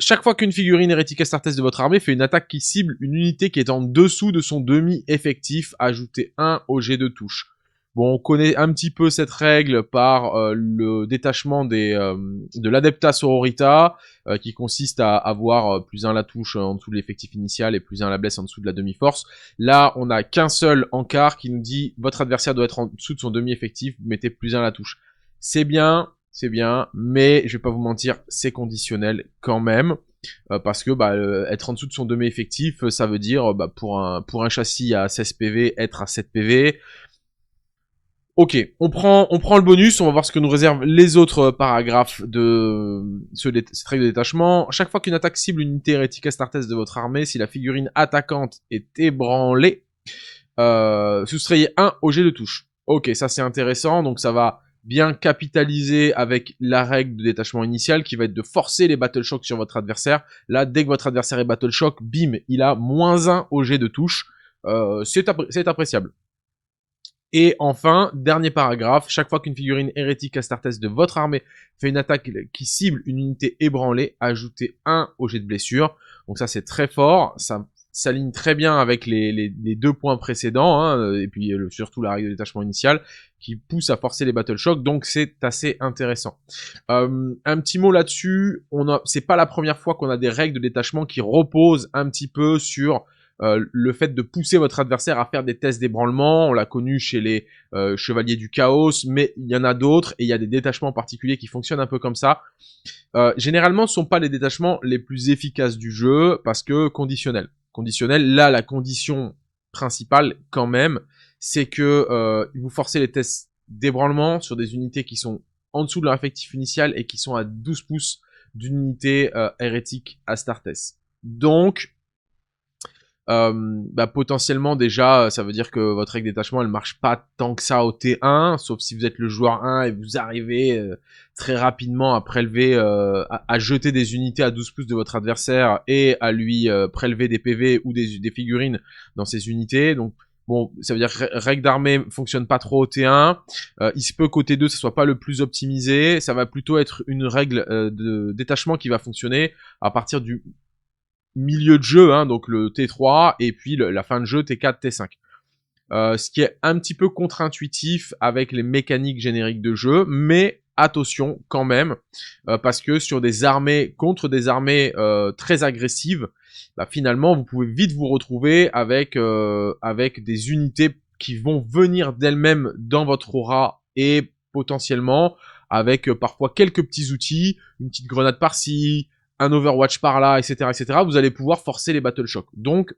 A: Chaque fois qu'une figurine hérétique Astartes de votre armée fait une attaque qui cible une unité qui est en dessous de son demi-effectif, ajoutez 1 au jet de touche. Bon, on connaît un petit peu cette règle par le détachement de l'Adepta Sororita, qui consiste à avoir plus 1 la touche en dessous de l'effectif initial et plus 1 la blesse en dessous de la demi-force. Là, on n'a qu'un seul encart qui nous dit votre adversaire doit être en dessous de son demi-effectif, vous mettez plus 1 la touche. C'est bien, mais je vais pas vous mentir, c'est conditionnel quand même. Parce que être en dessous de son demi-effectif, ça veut dire pour un châssis à 16 PV, être à 7 PV. Ok, on prend le bonus, on va voir ce que nous réservent les autres paragraphes de cette règle de détachement. Chaque fois qu'une attaque cible une unité hérétique Astartes de votre armée, si la figurine attaquante est ébranlée, soustrayez 1 au jet de touche. Ok, ça c'est intéressant, donc ça va bien capitaliser avec la règle de détachement initial qui va être de forcer les Battle Shock sur votre adversaire. Là, dès que votre adversaire est Battle Shock, bim, il a -1 au jet de touche. C'est appréciable. Et enfin, dernier paragraphe, chaque fois qu'une figurine hérétique Astartes de votre armée fait une attaque qui cible une unité ébranlée, ajoutez 1 au jet de blessure. Donc ça c'est très fort, ça s'aligne très bien avec les 2 points précédents, hein, et puis surtout la règle de détachement initial qui pousse à forcer les Battle Shock, donc c'est assez intéressant. Un petit mot là-dessus, c'est pas la première fois qu'on a des règles de détachement qui reposent un petit peu sur le fait de pousser votre adversaire à faire des tests d'ébranlement. On l'a connu chez les chevaliers du chaos, mais il y en a d'autres et il y a des détachements particuliers qui fonctionnent un peu comme ça. Généralement, ce ne sont pas les détachements les plus efficaces du jeu parce que conditionnels. Là, la condition principale quand même, c'est que vous forcez les tests d'ébranlement sur des unités qui sont en dessous de leur effectif initial et qui sont à 12 pouces d'une unité hérétique Astartes. Donc, potentiellement déjà ça veut dire que votre règle détachement elle marche pas tant que ça au T1, sauf si vous êtes le joueur 1 et vous arrivez très rapidement à prélever à jeter des unités à 12 pouces de votre adversaire et à lui prélever des PV ou des figurines dans ces unités. Donc bon, ça veut dire que règle d'armée fonctionne pas trop au T1. Il se peut qu'au T2 ça soit pas le plus optimisé, ça va plutôt être une règle de détachement qui va fonctionner à partir du milieu de jeu, hein, donc le T3, et puis la fin de jeu T4, T5. Ce qui est un petit peu contre-intuitif avec les mécaniques génériques de jeu, mais attention quand même, parce que sur des armées, contre des armées très agressives, finalement vous pouvez vite vous retrouver avec des unités qui vont venir d'elles-mêmes dans votre aura et potentiellement avec parfois quelques petits outils, une petite grenade par-ci, un Overwatch par là, etc., vous allez pouvoir forcer les Battle Shock. Donc,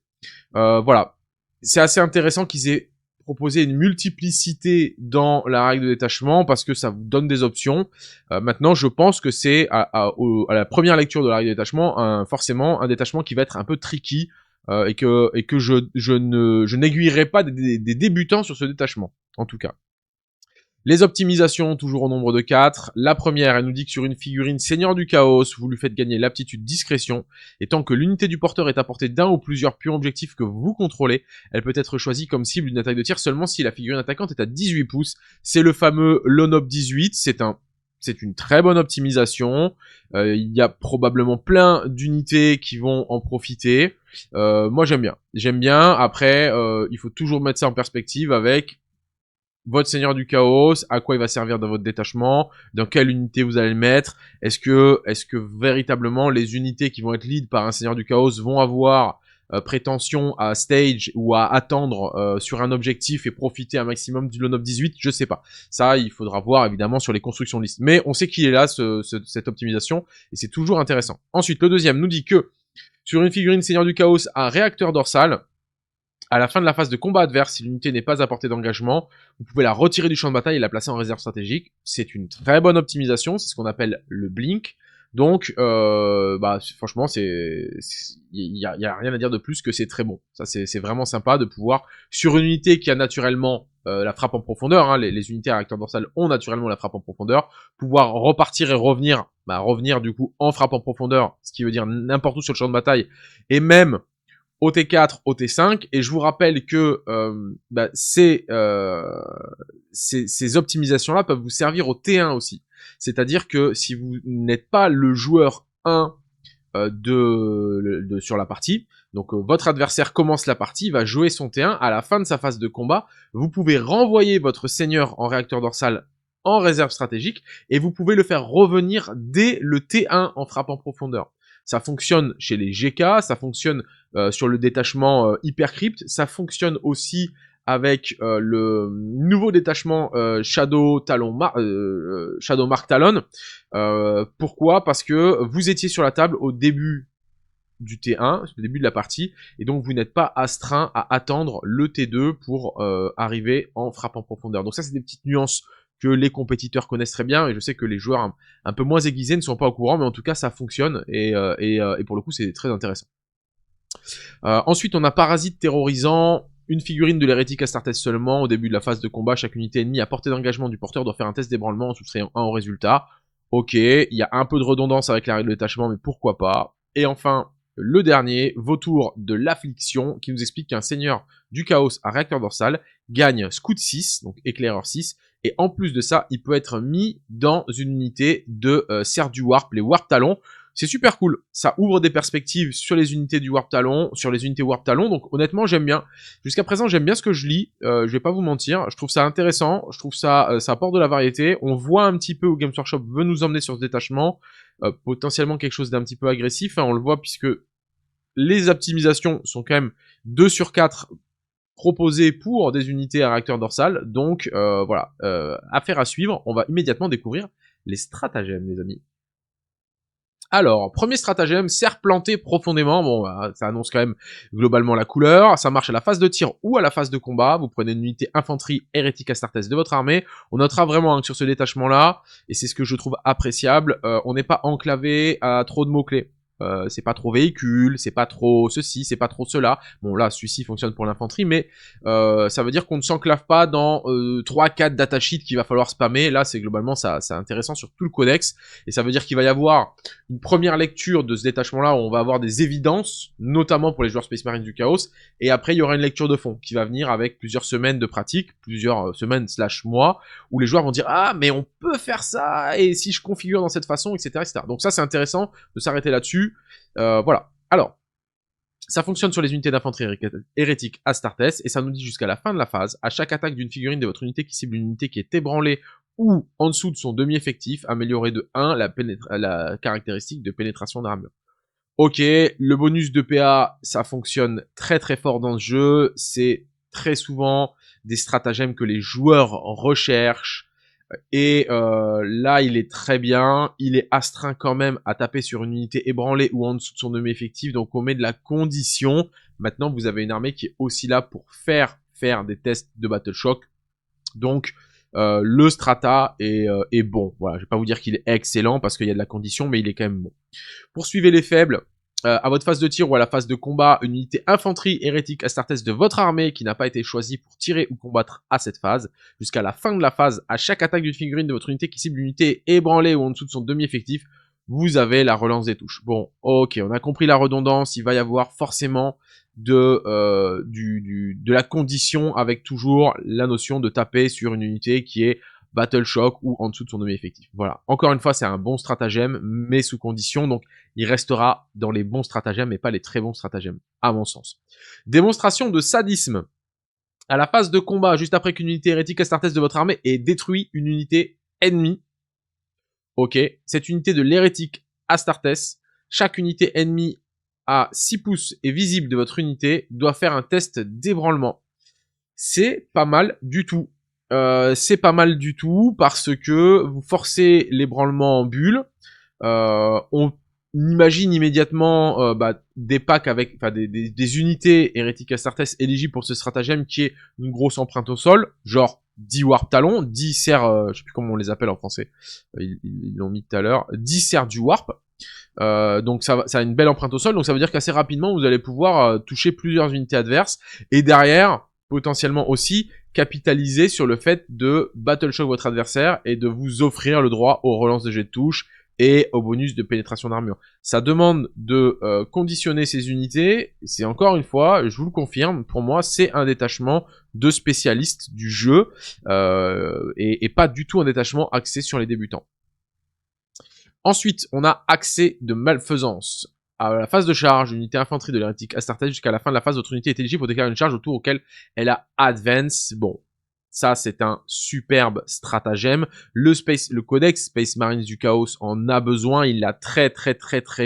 A: voilà. C'est assez intéressant qu'ils aient proposé une multiplicité dans la règle de détachement parce que ça vous donne des options. Maintenant, je pense que c'est à la première lecture de la règle de détachement, forcément un détachement qui va être un peu tricky et que je n'aiguillerai pas des débutants sur ce détachement, en tout cas. Les optimisations, toujours au nombre de 4. La première, elle nous dit que sur une figurine Seigneur du Chaos, vous lui faites gagner l'aptitude discrétion. Et tant que l'unité du porteur est à portée d'un ou plusieurs pions objectifs que vous contrôlez, elle peut être choisie comme cible d'une attaque de tir seulement si la figurine attaquante est à 18 pouces. C'est le fameux Lonop 18. C'est une très bonne optimisation. Il y a probablement plein d'unités qui vont en profiter. Moi, j'aime bien. Après, il faut toujours mettre ça en perspective avec votre Seigneur du Chaos, à quoi il va servir dans votre détachement, dans quelle unité vous allez le mettre, est-ce que véritablement les unités qui vont être lead par un Seigneur du Chaos vont avoir prétention à stage ou à attendre sur un objectif et profiter un maximum du Lonop 18, je sais pas. Ça, il faudra voir évidemment sur les constructions de liste. Mais on sait qu'il est là, cette optimisation, et c'est toujours intéressant. Ensuite, le deuxième nous dit que sur une figurine Seigneur du Chaos à réacteur dorsal, à la fin de la phase de combat adverse, si l'unité n'est pas à portée d'engagement, vous pouvez la retirer du champ de bataille et la placer en réserve stratégique. C'est une très bonne optimisation, c'est ce qu'on appelle le blink. Donc, franchement, il y a rien à dire de plus que c'est très bon. Ça, c'est vraiment sympa de pouvoir, sur une unité qui a naturellement la frappe en profondeur, hein, les unités à réacteur dorsal ont naturellement la frappe en profondeur, pouvoir repartir et revenir du coup en frappe en profondeur, ce qui veut dire n'importe où sur le champ de bataille, et même au T4, au T5, et je vous rappelle que ces optimisations-là peuvent vous servir au T1 aussi. C'est-à-dire que si vous n'êtes pas le joueur 1 sur la partie. Donc votre adversaire commence la partie, va jouer son T1, à la fin de sa phase de combat, vous pouvez renvoyer votre seigneur en réacteur dorsal en réserve stratégique, et vous pouvez le faire revenir dès le T1 en frappe en profondeur. Ça fonctionne chez les GK, ça fonctionne sur le détachement Hypercrypt, ça fonctionne aussi avec le nouveau détachement Shadow Mark Talon. Pourquoi? Parce que vous étiez sur la table au début du T1, au début de la partie, et donc vous n'êtes pas astreint à attendre le T2 pour arriver en frappe en profondeur. Donc ça, c'est des petites nuances que les compétiteurs connaissent très bien, et je sais que les joueurs un peu moins aiguisés ne sont pas au courant, mais en tout cas ça fonctionne, et pour le coup c'est très intéressant. Ensuite on a Parasite Terrorisant, une figurine de l'hérétique Astartes seulement. Au début de la phase de combat, chaque unité ennemie à portée d'engagement du porteur doit faire un test d'ébranlement en soustrayant 1 au résultat. Ok, il y a un peu de redondance avec la règle de détachement, mais pourquoi pas. Et enfin, le dernier, Vautour de l'Affliction, qui nous explique qu'un seigneur du chaos à réacteur dorsal gagne Scout 6, donc éclaireur 6, et en plus de ça, il peut être mis dans une unité de Serre du Warp, les Warp Talons. C'est super cool, ça ouvre des perspectives sur les unités du Warp Talon, sur les unités Warp Talon, donc honnêtement j'aime bien. Jusqu'à présent j'aime bien ce que je lis, je vais pas vous mentir, je trouve ça intéressant, je trouve ça, ça apporte de la variété, on voit un petit peu où Games Workshop veut nous emmener sur ce détachement, potentiellement quelque chose d'un petit peu agressif, hein, on le voit puisque les optimisations sont quand même 2 sur 4 proposées pour des unités à réacteur dorsal, donc voilà, affaire à suivre, on va immédiatement découvrir les stratagèmes les amis. Alors, premier stratagème, serre planté profondément. Bon, ça annonce quand même globalement la couleur. Ça marche à la phase de tir ou à la phase de combat. Vous prenez une unité infanterie hérétique Astartes de votre armée. On notera vraiment que sur ce détachement-là, et c'est ce que je trouve appréciable, on n'est pas enclavé à trop de mots-clés. C'est pas trop véhicule, c'est pas trop ceci, c'est pas trop cela. Bon là, celui-ci fonctionne pour l'infanterie, mais ça veut dire qu'on ne s'enclave pas dans 3-4 datasheets qu'il va falloir spammer. Là, c'est globalement ça, c'est intéressant sur tout le codex, et ça veut dire qu'il va y avoir une première lecture de ce détachement-là où on va avoir des évidences, notamment pour les joueurs Space Marine du Chaos, et après il y aura une lecture de fond qui va venir avec plusieurs semaines de pratique, plusieurs semaines / mois, où les joueurs vont dire ah mais on peut faire ça, et si je configure dans cette façon, etc., etc. Donc ça c'est intéressant de s'arrêter là-dessus. Voilà. Alors, ça fonctionne sur les unités d'infanterie hérétique Astartes, et ça nous dit jusqu'à la fin de la phase, à chaque attaque d'une figurine de votre unité qui cible une unité qui est ébranlée ou en dessous de son demi-effectif, améliorez de 1 la caractéristique de pénétration d'armure. Ok, le bonus de PA, ça fonctionne très très fort dans ce jeu, c'est très souvent des stratagèmes que les joueurs recherchent, et là il est très bien, il est astreint quand même à taper sur une unité ébranlée ou en dessous de son demi-effectif, donc on met de la condition. Maintenant vous avez une armée qui est aussi là pour faire des tests de Battle Shock, donc le strata est bon. Voilà, je vais pas vous dire qu'il est excellent parce qu'il y a de la condition, mais il est quand même bon. Poursuivez les faibles. À votre phase de tir ou à la phase de combat, une unité infanterie hérétique Astartes de votre armée qui n'a pas été choisie pour tirer ou combattre à cette phase. Jusqu'à la fin de la phase, à chaque attaque d'une figurine de votre unité qui cible une unité ébranlée ou en dessous de son demi-effectif, vous avez la relance des touches. Bon, ok, on a compris la redondance, il va y avoir forcément de la condition avec toujours la notion de taper sur une unité qui est Battle Shock ou en dessous de son demi-effectif. Voilà. Encore une fois, c'est un bon stratagème, mais sous condition, donc il restera dans les bons stratagèmes et pas les très bons stratagèmes, à mon sens. Démonstration de sadisme. À la phase de combat, juste après qu'une unité hérétique Astartes de votre armée ait détruit une unité ennemie. Ok, cette unité de l'hérétique Astartes, chaque unité ennemie à 6 pouces et visible de votre unité doit faire un test d'ébranlement. C'est pas mal du tout. C'est pas mal du tout parce que vous forcez l'ébranlement en bulle. On imagine immédiatement des packs avec, enfin des unités hérétiques Astartes éligibles pour ce stratagème qui est une grosse empreinte au sol, genre 10 Warp Talons, 10 serres, je sais plus comment on les appelle en français, ils l'ont mis tout à l'heure, 10 serres du Warp. Donc ça a une belle empreinte au sol, donc ça veut dire qu'assez rapidement vous allez pouvoir toucher plusieurs unités adverses, et derrière potentiellement aussi capitaliser sur le fait de battle shock votre adversaire et de vous offrir le droit aux relances de jet de touche et au bonus de pénétration d'armure. Ça demande de conditionner ces unités, c'est encore une fois, je vous le confirme, pour moi c'est un détachement de spécialistes du jeu et pas du tout un détachement axé sur les débutants. Ensuite, on a accès de malfaisance. à la phase de charge, une unité infanterie de l'hérétique Astartes jusqu'à la fin de la phase, votre unité est éligible pour déclarer une charge au tour auquel elle a advance. Bon, ça c'est un superbe stratagème. Le codex Space Marines du Chaos en a besoin. Il a très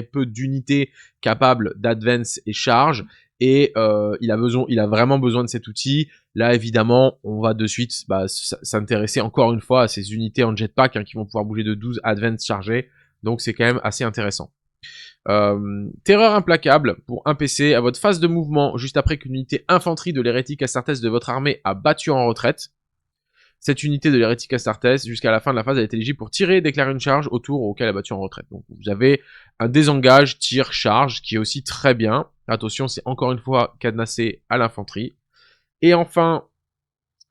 A: peu d'unités capables d'advance et charge. Et il a vraiment besoin de cet outil. Là, évidemment, on va de suite s'intéresser encore une fois à ces unités en jetpack qui vont pouvoir bouger de 12 advance chargés. Donc c'est quand même assez intéressant. Terreur implacable pour un PC à votre phase de mouvement juste après qu'une unité infanterie de l'hérétique Astartes de votre armée a battu en retraite. Cette unité de l'hérétique Astartes jusqu'à la fin de la phase elle est éligible pour tirer et déclarer une charge au tour auquel elle a battu en retraite. Donc vous avez un désengage, tir, charge qui est aussi très bien. Attention, c'est encore une fois cadenassé à l'infanterie. Et enfin,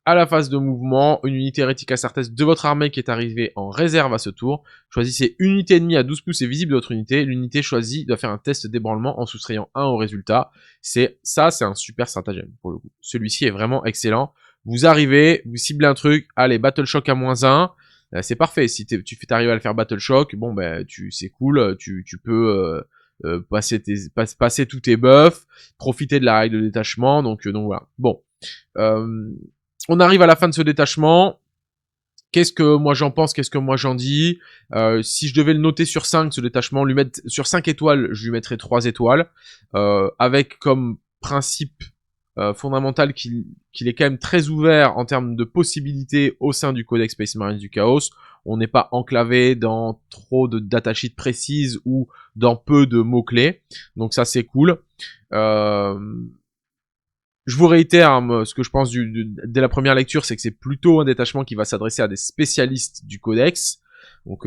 A: à la phase de mouvement, une unité hérétique Astartes de votre armée qui est arrivée en réserve à ce tour. Choisissez une unité ennemie à 12 pouces et visible de votre unité. L'unité choisie doit faire un test d'ébranlement en soustrayant 1 au résultat. C'est un super stratagème pour le coup. Celui-ci est vraiment excellent. Vous arrivez, vous ciblez un truc, allez, Battle Shock à -1, c'est parfait. Si tu t'arrives à le faire Battle Shock, bon ben c'est cool, tu peux passer tous tes buffs, profiter de la règle de détachement, donc voilà. Bon, on arrive à la fin de ce détachement. Qu'est-ce que moi j'en pense, qu'est-ce que moi j'en dis? Si je devais le noter sur 5, ce détachement, lui mettre sur 5 étoiles, je lui mettrais 3 étoiles, avec comme principe fondamental qu'il est quand même très ouvert en termes de possibilités au sein du Codex Space Marines du Chaos. On n'est pas enclavé dans trop de datasheets précises ou dans peu de mots-clés. Donc ça c'est cool. Je vous réitère ce que je pense dès la première lecture, c'est que c'est plutôt un détachement qui va s'adresser à des spécialistes du Codex. Donc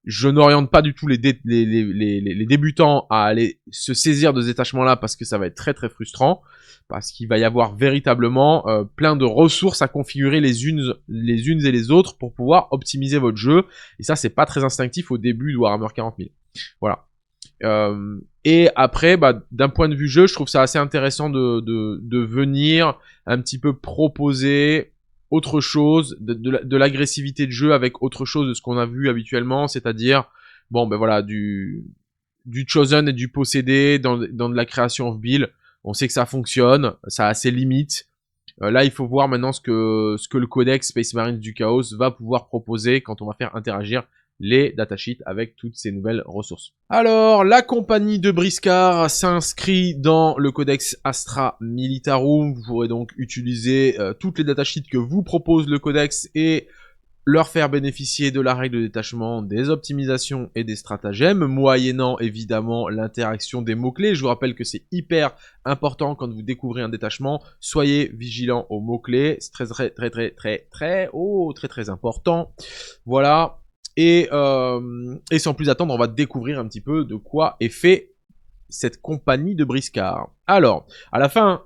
A: je n'oriente pas du tout les débutants à aller se saisir de ce détachement-là parce que ça va être très frustrant, parce qu'il va y avoir véritablement plein de ressources à configurer les unes et les autres pour pouvoir optimiser votre jeu, et ça c'est pas très instinctif au début de Warhammer 40 000. Voilà. Et après, d'un point de vue jeu, je trouve ça assez intéressant de venir un petit peu proposer autre chose, de l'agressivité de jeu avec autre chose de ce qu'on a vu habituellement, c'est-à-dire, bon, ben voilà, du Chosen et du Possédé dans de la création of Bill. On sait que ça fonctionne, ça a ses limites. Là, il faut voir maintenant ce que le Codex Space Marines du Chaos va pouvoir proposer quand on va faire interagir les datasheets avec toutes ces nouvelles ressources. Alors, la compagnie de Briscard s'inscrit dans le Codex Astra Militarum. Vous pourrez donc utiliser toutes les datasheets que vous propose le Codex et leur faire bénéficier de la règle de détachement, des optimisations et des stratagèmes, moyennant évidemment l'interaction des mots-clés. Je vous rappelle que c'est hyper important quand vous découvrez un détachement. Soyez vigilant aux mots-clés, c'est très important. Voilà. Et sans plus attendre, on va découvrir un petit peu de quoi est fait cette compagnie de Briscard. Alors, à la fin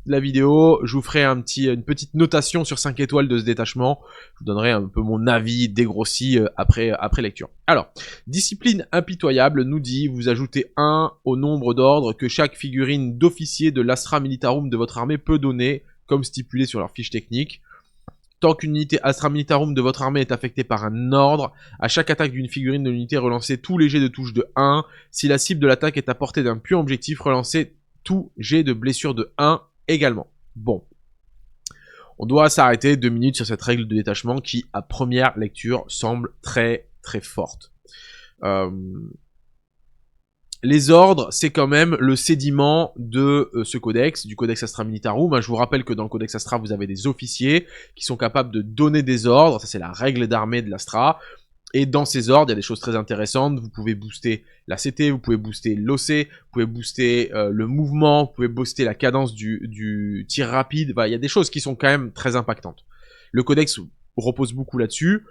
A: de la vidéo, je vous ferai une petite notation sur 5 étoiles de ce détachement. Je vous donnerai un peu mon avis dégrossi après lecture. Alors, discipline impitoyable nous dit, vous ajoutez 1 au nombre d'ordres que chaque figurine d'officier de l'Astra Militarum de votre armée peut donner, comme stipulé sur leur fiche technique. Tant qu'une unité Astra Militarum de votre armée est affectée par un ordre, à chaque attaque d'une figurine de l'unité, relancez tous les jets de touche de 1. Si la cible de l'attaque est à portée d'un pion objectif, relancez tout jet de blessure de 1 également. Bon. On doit s'arrêter 2 minutes sur cette règle de détachement qui, à première lecture, semble très forte. Les ordres, c'est quand même le sédiment de ce codex, du codex Astra Militarum. Je vous rappelle que dans le codex Astra, vous avez des officiers qui sont capables de donner des ordres. Ça, c'est la règle d'armée de l'Astra. Et dans ces ordres, il y a des choses très intéressantes. Vous pouvez booster la CT, vous pouvez booster l'OC, vous pouvez booster le mouvement, vous pouvez booster la cadence du tir rapide. Voilà, il y a des choses qui sont quand même très impactantes. Le codex repose beaucoup là-dessus.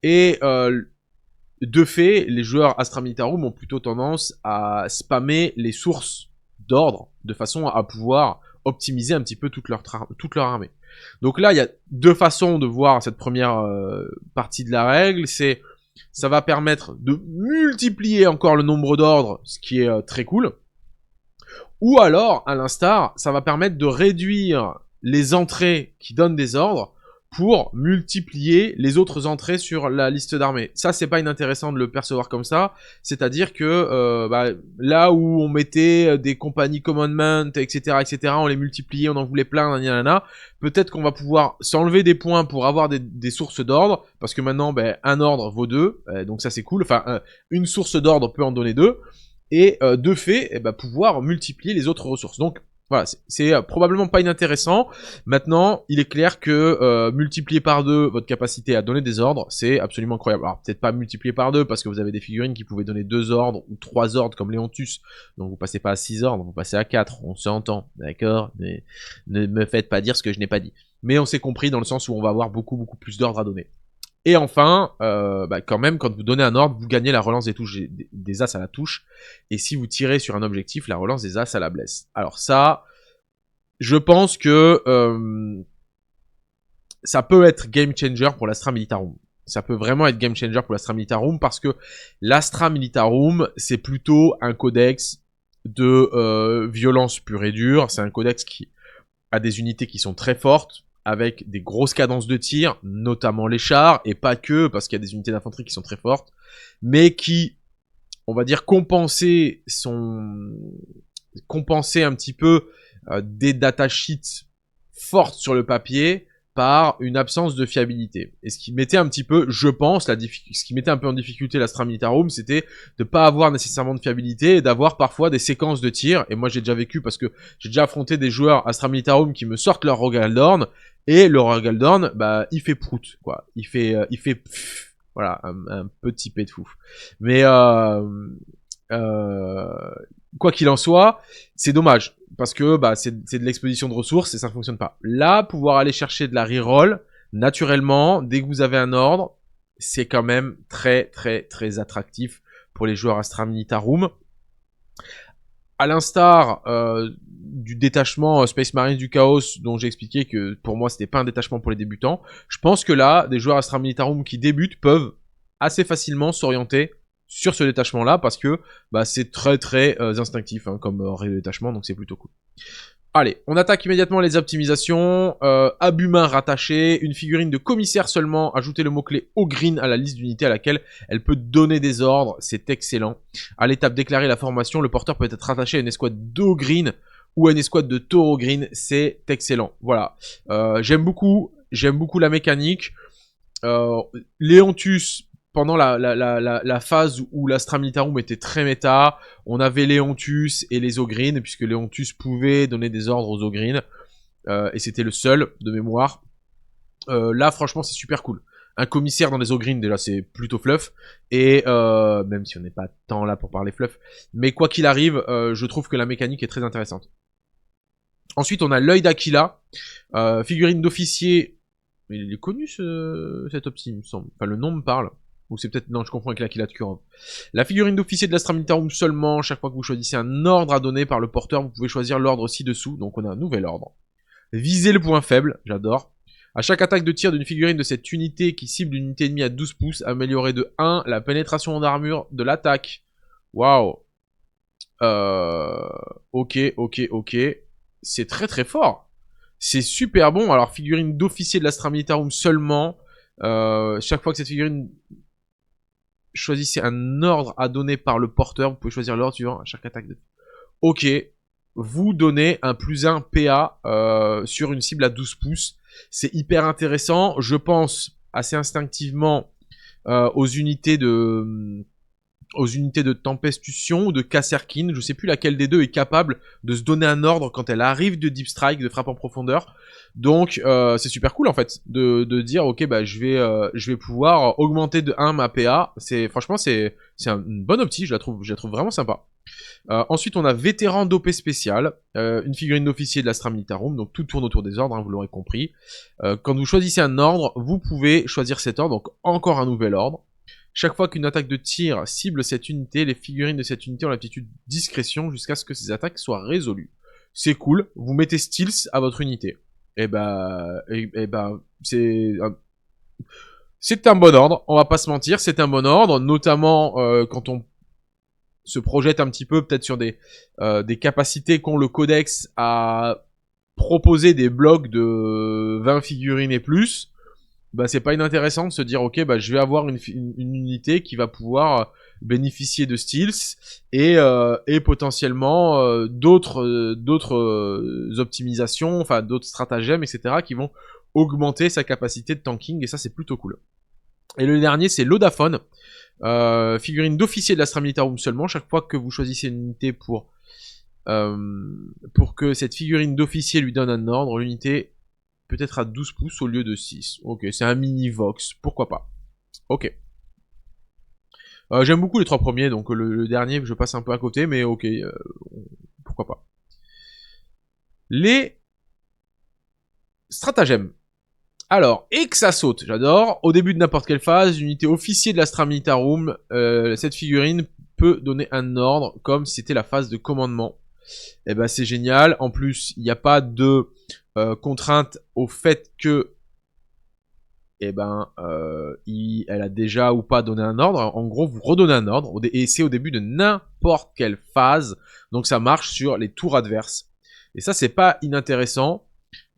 A: Et de fait, les joueurs Astra Militarum ont plutôt tendance à spammer les sources d'ordre de façon à pouvoir optimiser un petit peu toute leur armée. Donc là, il y a 2 façons de voir cette première partie de la règle. Ça va permettre de multiplier encore le nombre d'ordres, ce qui est très cool. Ou alors, à l'instar, ça va permettre de réduire les entrées qui donnent des ordres pour multiplier les autres entrées sur la liste d'armées. Ça, c'est pas inintéressant de le percevoir comme ça. C'est-à-dire que là où on mettait des compagnies commandement, etc., on les multipliait, on en voulait plein, nanana, peut-être qu'on va pouvoir s'enlever des points pour avoir des sources d'ordre, parce que maintenant, un ordre vaut 2, donc ça c'est cool. Enfin, une source d'ordre peut en donner 2, et de fait, pouvoir multiplier les autres ressources. Donc, voilà, c'est probablement pas inintéressant. Maintenant, il est clair que multiplier par 2 votre capacité à donner des ordres, c'est absolument incroyable. Alors, peut-être pas multiplier par 2, parce que vous avez des figurines qui pouvaient donner 2 ordres ou 3 ordres, comme Léontus. Donc, vous passez pas à 6 ordres, vous passez à 4. On s'entend, d'accord? Mais ne me faites pas dire ce que je n'ai pas dit. Mais on s'est compris dans le sens où on va avoir beaucoup plus d'ordres à donner. Et enfin, quand même, quand vous donnez un ordre, vous gagnez la relance des touches des as à la touche. Et si vous tirez sur un objectif, la relance des as à la blesse. Alors ça, je pense que ça peut être game changer pour l'Astra Militarum. Ça peut vraiment être game changer pour l'Astra Militarum parce que l'Astra Militarum, c'est plutôt un codex de violence pure et dure. C'est un codex qui a des unités qui sont très fortes, avec des grosses cadences de tir, notamment les chars, et pas que, parce qu'il y a des unités d'infanterie qui sont très fortes, mais qui, on va dire, compenser un petit peu des datasheets fortes sur le papier par une absence de fiabilité. Et ce qui mettait un petit peu, je pense, ce qui mettait un peu en difficulté l'Astra Militarum, c'était de pas avoir nécessairement de fiabilité et d'avoir parfois des séquences de tir. Et moi, j'ai déjà vécu parce que j'ai déjà affronté des joueurs Astra Militarum qui me sortent leur Rogaldorn, et le Rogaldorn, il fait prout, quoi. Il fait pff, voilà, un petit pet de fou. Mais quoi qu'il en soit, c'est dommage. Parce que c'est de l'exposition de ressources et ça fonctionne pas. Là, pouvoir aller chercher de la reroll, naturellement, dès que vous avez un ordre, c'est quand même très attractif pour les joueurs Astra Militarum. À l'instar du détachement Space Marines du Chaos, dont j'ai expliqué que pour moi c'était pas un détachement pour les débutants, je pense que là, des joueurs Astra Militarum qui débutent peuvent assez facilement s'orienter sur ce détachement-là, parce que c'est très instinctif comme règle de détachement, donc c'est plutôt cool. Allez, on attaque immédiatement les optimisations. Abumin rattaché, une figurine de commissaire seulement, ajoutez le mot-clé Ogryn à la liste d'unités à laquelle elle peut donner des ordres, c'est excellent. À l'étape déclarer la formation, le porteur peut être rattaché à une escouade d'Ogryn ou à une escouade de Taurogryn, c'est excellent. Voilà, j'aime beaucoup la mécanique. Léontus, pendant la phase où l'Astra Militarum était très méta, on avait Léontus et les Ogryn, puisque Léontus pouvait donner des ordres aux Ogryn, et c'était le seul de mémoire. Là, franchement, c'est super cool. Un commissaire dans les Ogryn, déjà, c'est plutôt fluff, et même si on n'est pas tant là pour parler fluff, mais quoi qu'il arrive, je trouve que la mécanique est très intéressante. Ensuite, on a l'œil d'Aquila, figurine d'officier. Il est connu cet opti, il me semble. Enfin, le nom me parle. Ou c'est peut-être... Non, je confonds avec l'Aquila de Kurov. La figurine d'officier de l'Astra Militarum seulement. Chaque fois que vous choisissez un ordre à donner par le porteur, vous pouvez choisir l'ordre ci-dessous. Donc on a un nouvel ordre. Viser le point faible, j'adore. À chaque attaque de tir d'une figurine de cette unité qui cible une unité ennemie à 12 pouces, améliorez de 1 la pénétration en armure de l'attaque. Waouh. Ok. C'est très fort. C'est super bon. Alors, figurine d'officier de l'Astra Militarum seulement. Chaque fois que cette figurine... Choisissez un ordre à donner par le porteur. Vous pouvez choisir l'ordre suivant à chaque attaque de... Ok. Vous donnez un +1 PA sur une cible à 12 pouces. C'est hyper intéressant. Je pense assez instinctivement aux unités de Tempestution ou de Kasserkin. Je sais plus laquelle des deux est capable de se donner un ordre quand elle arrive de Deep Strike, de frappe en profondeur. Donc c'est super cool en fait de dire ok je vais pouvoir augmenter de 1 ma PA. Franchement c'est une bonne optique, je la trouve vraiment sympa. Ensuite on a vétéran d'OP spécial, une figurine d'officier de l'Astra Militarum, donc tout tourne autour des ordres, hein, vous l'aurez compris. Quand vous choisissez un ordre, vous pouvez choisir cet ordre, donc encore un nouvel ordre. Chaque fois qu'une attaque de tir cible cette unité, les figurines de cette unité ont l'aptitude discrétion jusqu'à ce que ces attaques soient résolues. C'est cool, vous mettez Stealth à votre unité. C'est un bon ordre, on va pas se mentir, c'est un bon ordre, notamment quand on se projette un petit peu peut-être sur des capacités qu'ont le codex à proposer des blocs de 20 figurines et plus. bah c'est pas inintéressant de se dire ok bah je vais avoir une unité qui va pouvoir bénéficier de stealth et potentiellement d'autres optimisations, enfin d'autres stratagèmes, etc. qui vont augmenter sa capacité de tanking, et ça c'est plutôt cool. Et le dernier c'est l'Odaphone, figurine d'officier de l'Astra Militarum seulement. Chaque fois que vous choisissez une unité pour que cette figurine d'officier lui donne un ordre, l'unité peut être à 12 pouces au lieu de 6. Ok, c'est un mini Vox, pourquoi pas. Ok. J'aime beaucoup les 3 premiers, donc le dernier je passe un peu à côté, mais ok, pourquoi pas. Les stratagèmes. Alors, et que ça saute, j'adore. Au début de n'importe quelle phase, l'unité officier de l'Astra Militarum, cette figurine peut donner un ordre comme si c'était la phase de commandement. Et ben c'est génial. En plus, il n'y a pas de contrainte au fait que elle a déjà ou pas donné un ordre. En gros, vous redonnez un ordre, et c'est au début de n'importe quelle phase. Donc ça marche sur les tours adverses. Et ça, c'est pas inintéressant.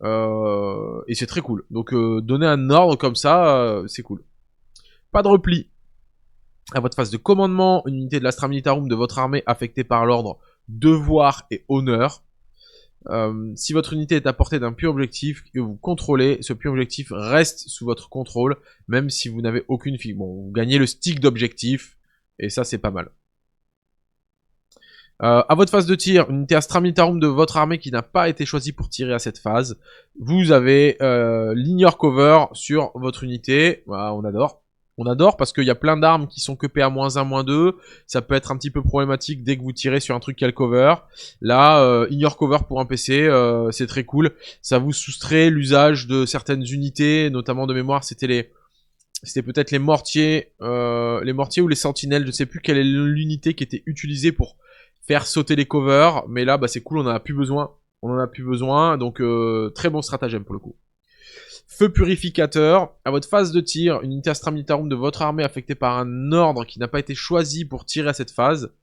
A: Et c'est très cool. Donc donner un ordre comme ça, c'est cool. Pas de repli. À votre phase de commandement, une unité de l'Astra Militarum de votre armée affectée par l'ordre devoir et honneur. Si votre unité est à portée d'un puits objectif que vous contrôlez, ce puits objectif reste sous votre contrôle, même si vous n'avez aucune figue. Bon, vous gagnez le stick d'objectif, et ça c'est pas mal. À votre phase de tir, une unité Astra Militarum de votre armée qui n'a pas été choisie pour tirer à cette phase, vous avez l'ignore cover sur votre unité. Voilà, on adore. On adore parce qu'il y a plein d'armes qui sont que PA-1, -2. Ça peut être un petit peu problématique dès que vous tirez sur un truc qui a le cover. Là, ignore cover pour un PC, c'est très cool. Ça vous soustrait l'usage de certaines unités, notamment de mémoire, c'était peut-être les mortiers ou les sentinelles. Je sais plus quelle est l'unité qui était utilisée pour faire sauter les covers, mais là, bah c'est cool, on en a plus besoin. On en a plus besoin, donc très bon stratagème pour le coup. Feu purificateur. À votre phase de tir, une unité Astra Militarum de votre armée affectée par un ordre qui n'a pas été choisi pour tirer à cette phase.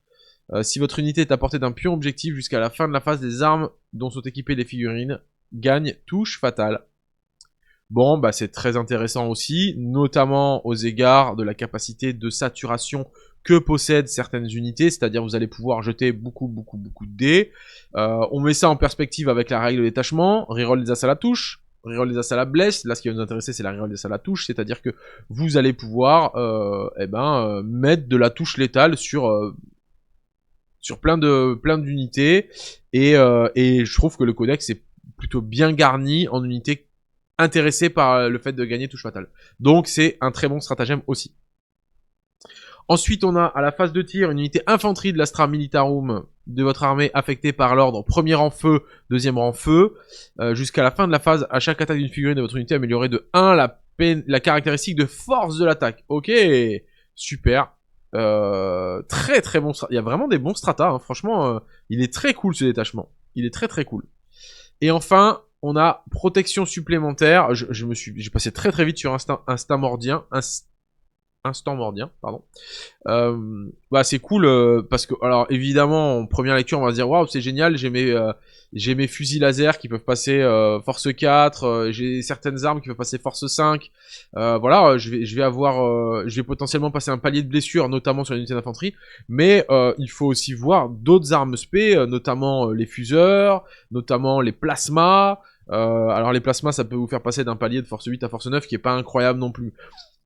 A: Si votre unité est à portée d'un pion objectif jusqu'à la fin de la phase, des armes dont sont équipées les figurines gagnent touche fatale. Bon, bah c'est très intéressant aussi, notamment aux égards de la capacité de saturation que possèdent certaines unités, c'est-à-dire vous allez pouvoir jeter beaucoup de dés. On met ça en perspective avec la règle de détachement, reroll des assats à la touche, reroll des assaits à la blesse. Là, ce qui va nous intéresser, c'est la reroll des assaits à la touche, c'est-à-dire que vous allez pouvoir mettre de la touche létale sur plein d'unités, et je trouve que le codex est plutôt bien garni en unités intéressé par le fait de gagner touche fatale. Donc c'est un très bon stratagème aussi. Ensuite, on a à la phase de tir une unité infanterie de l'Astra Militarum de votre armée affectée par l'ordre premier rang feu, deuxième rang feu. Jusqu'à la fin de la phase, à chaque attaque d'une figurine de votre unité, améliorée de 1 la caractéristique de force de l'attaque. Ok, super. Très bon. Il y a vraiment des bons stratas, hein. Franchement, il est très cool ce détachement. Il est très cool. Et enfin, on a protection supplémentaire. J'ai passé très vite sur instant mordien, pardon. Bah c'est cool parce que, alors évidemment, en première lecture, on va se dire waouh, c'est génial. J'ai mes fusils laser qui peuvent passer force 4. J'ai certaines armes qui peuvent passer force 5. Voilà, je vais potentiellement passer un palier de blessure, notamment sur l'unité d'infanterie. Mais il faut aussi voir d'autres armes spé, notamment les fuseurs, notamment les plasmas. Alors les plasmas, ça peut vous faire passer d'un palier de force 8 à force 9, qui est pas incroyable non plus.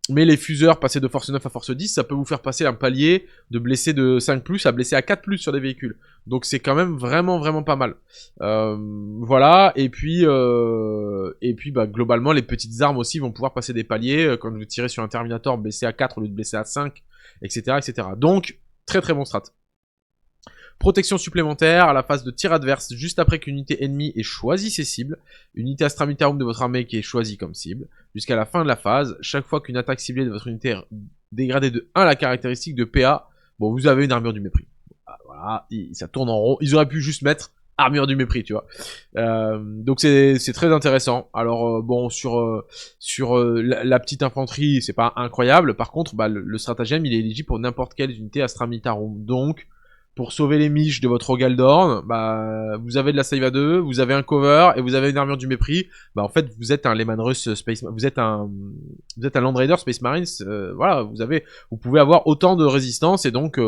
A: Mais les fuseurs, passer de force 9 à force 10, ça peut vous faire passer un palier de blessé de 5+, à blessé à 4+, sur des véhicules. Donc c'est quand même vraiment pas mal. Voilà, et puis bah, globalement, les petites armes aussi vont pouvoir passer des paliers, quand vous tirez sur un Terminator, blessé à 4 au lieu de blessé à 5, etc. Donc, très bon strat. Protection supplémentaire à la phase de tir adverse, juste après qu'une unité ennemie ait choisi ses cibles, une unité Astra Militarum de votre armée qui est choisie comme cible, jusqu'à la fin de la phase, chaque fois qu'une attaque ciblée de votre unité est dégradée de 1 la caractéristique de PA, bon, vous avez une armure du mépris. Voilà, ça tourne en rond. Ils auraient pu juste mettre armure du mépris, tu vois. Donc c'est très intéressant. Alors bon, sur la petite infanterie, c'est pas incroyable. Par contre, bah, le stratagème, il est éligible pour n'importe quelle unité Astra Militarum. Donc pour sauver les miches de votre Rogaldorn, bah, vous avez de la save à 2, vous avez un cover et vous avez une armure du mépris. Bah, en fait, vous êtes un Lehman Russ Space, vous êtes un Land Raider Space Marines. Voilà, vous pouvez avoir autant de résistance et donc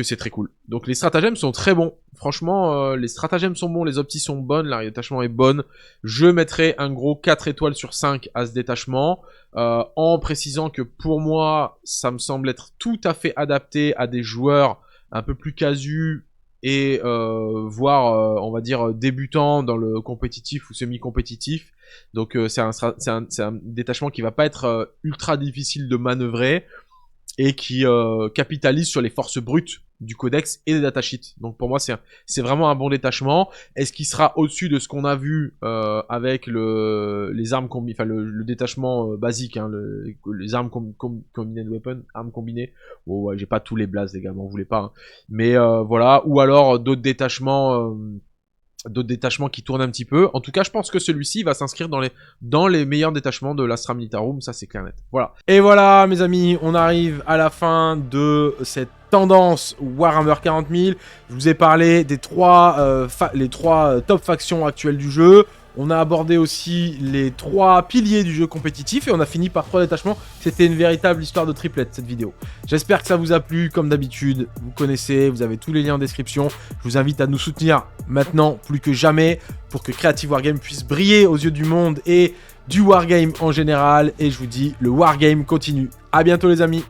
A: c'est très cool. Donc les stratagèmes sont très bons. Franchement, les stratagèmes sont bons, les optis sont bonnes, l'arrêt de détachement est bonne. Je mettrai un gros 4 étoiles sur 5 à ce détachement, en précisant que pour moi, ça me semble être tout à fait adapté à des joueurs un peu plus casus et voire, on va dire, débutants dans le compétitif ou semi-compétitif. Donc c'est un détachement qui va pas être ultra difficile de manœuvrer et qui capitalise sur les forces brutes du codex et des datasheets. Donc pour moi c'est vraiment un bon détachement. Est-ce qu'il sera au-dessus de ce qu'on a vu avec les armes combinées, enfin le détachement basique, hein, les armes combined weapon, armes combinées. Oh ouais, j'ai pas tous les blazes les gars, m'en voulez pas. Hein. Mais voilà, ou alors d'autres détachements qui tournent un petit peu. En tout cas, je pense que celui-ci va s'inscrire dans les meilleurs détachements de l'Astra Militarum, ça c'est clair net. Voilà. Et voilà, mes amis, on arrive à la fin de cette tendance Warhammer 40 000. Je vous ai parlé des les trois top factions actuelles du jeu. On a abordé aussi les 3 piliers du jeu compétitif et on a fini par 3 détachements. C'était une véritable histoire de triplette cette vidéo. J'espère que ça vous a plu, comme d'habitude. Vous connaissez, vous avez tous les liens en description. Je vous invite à nous soutenir maintenant plus que jamais pour que Creative Wargame puisse briller aux yeux du monde et du Wargame en général. Et je vous dis, le Wargame continue. À bientôt les amis.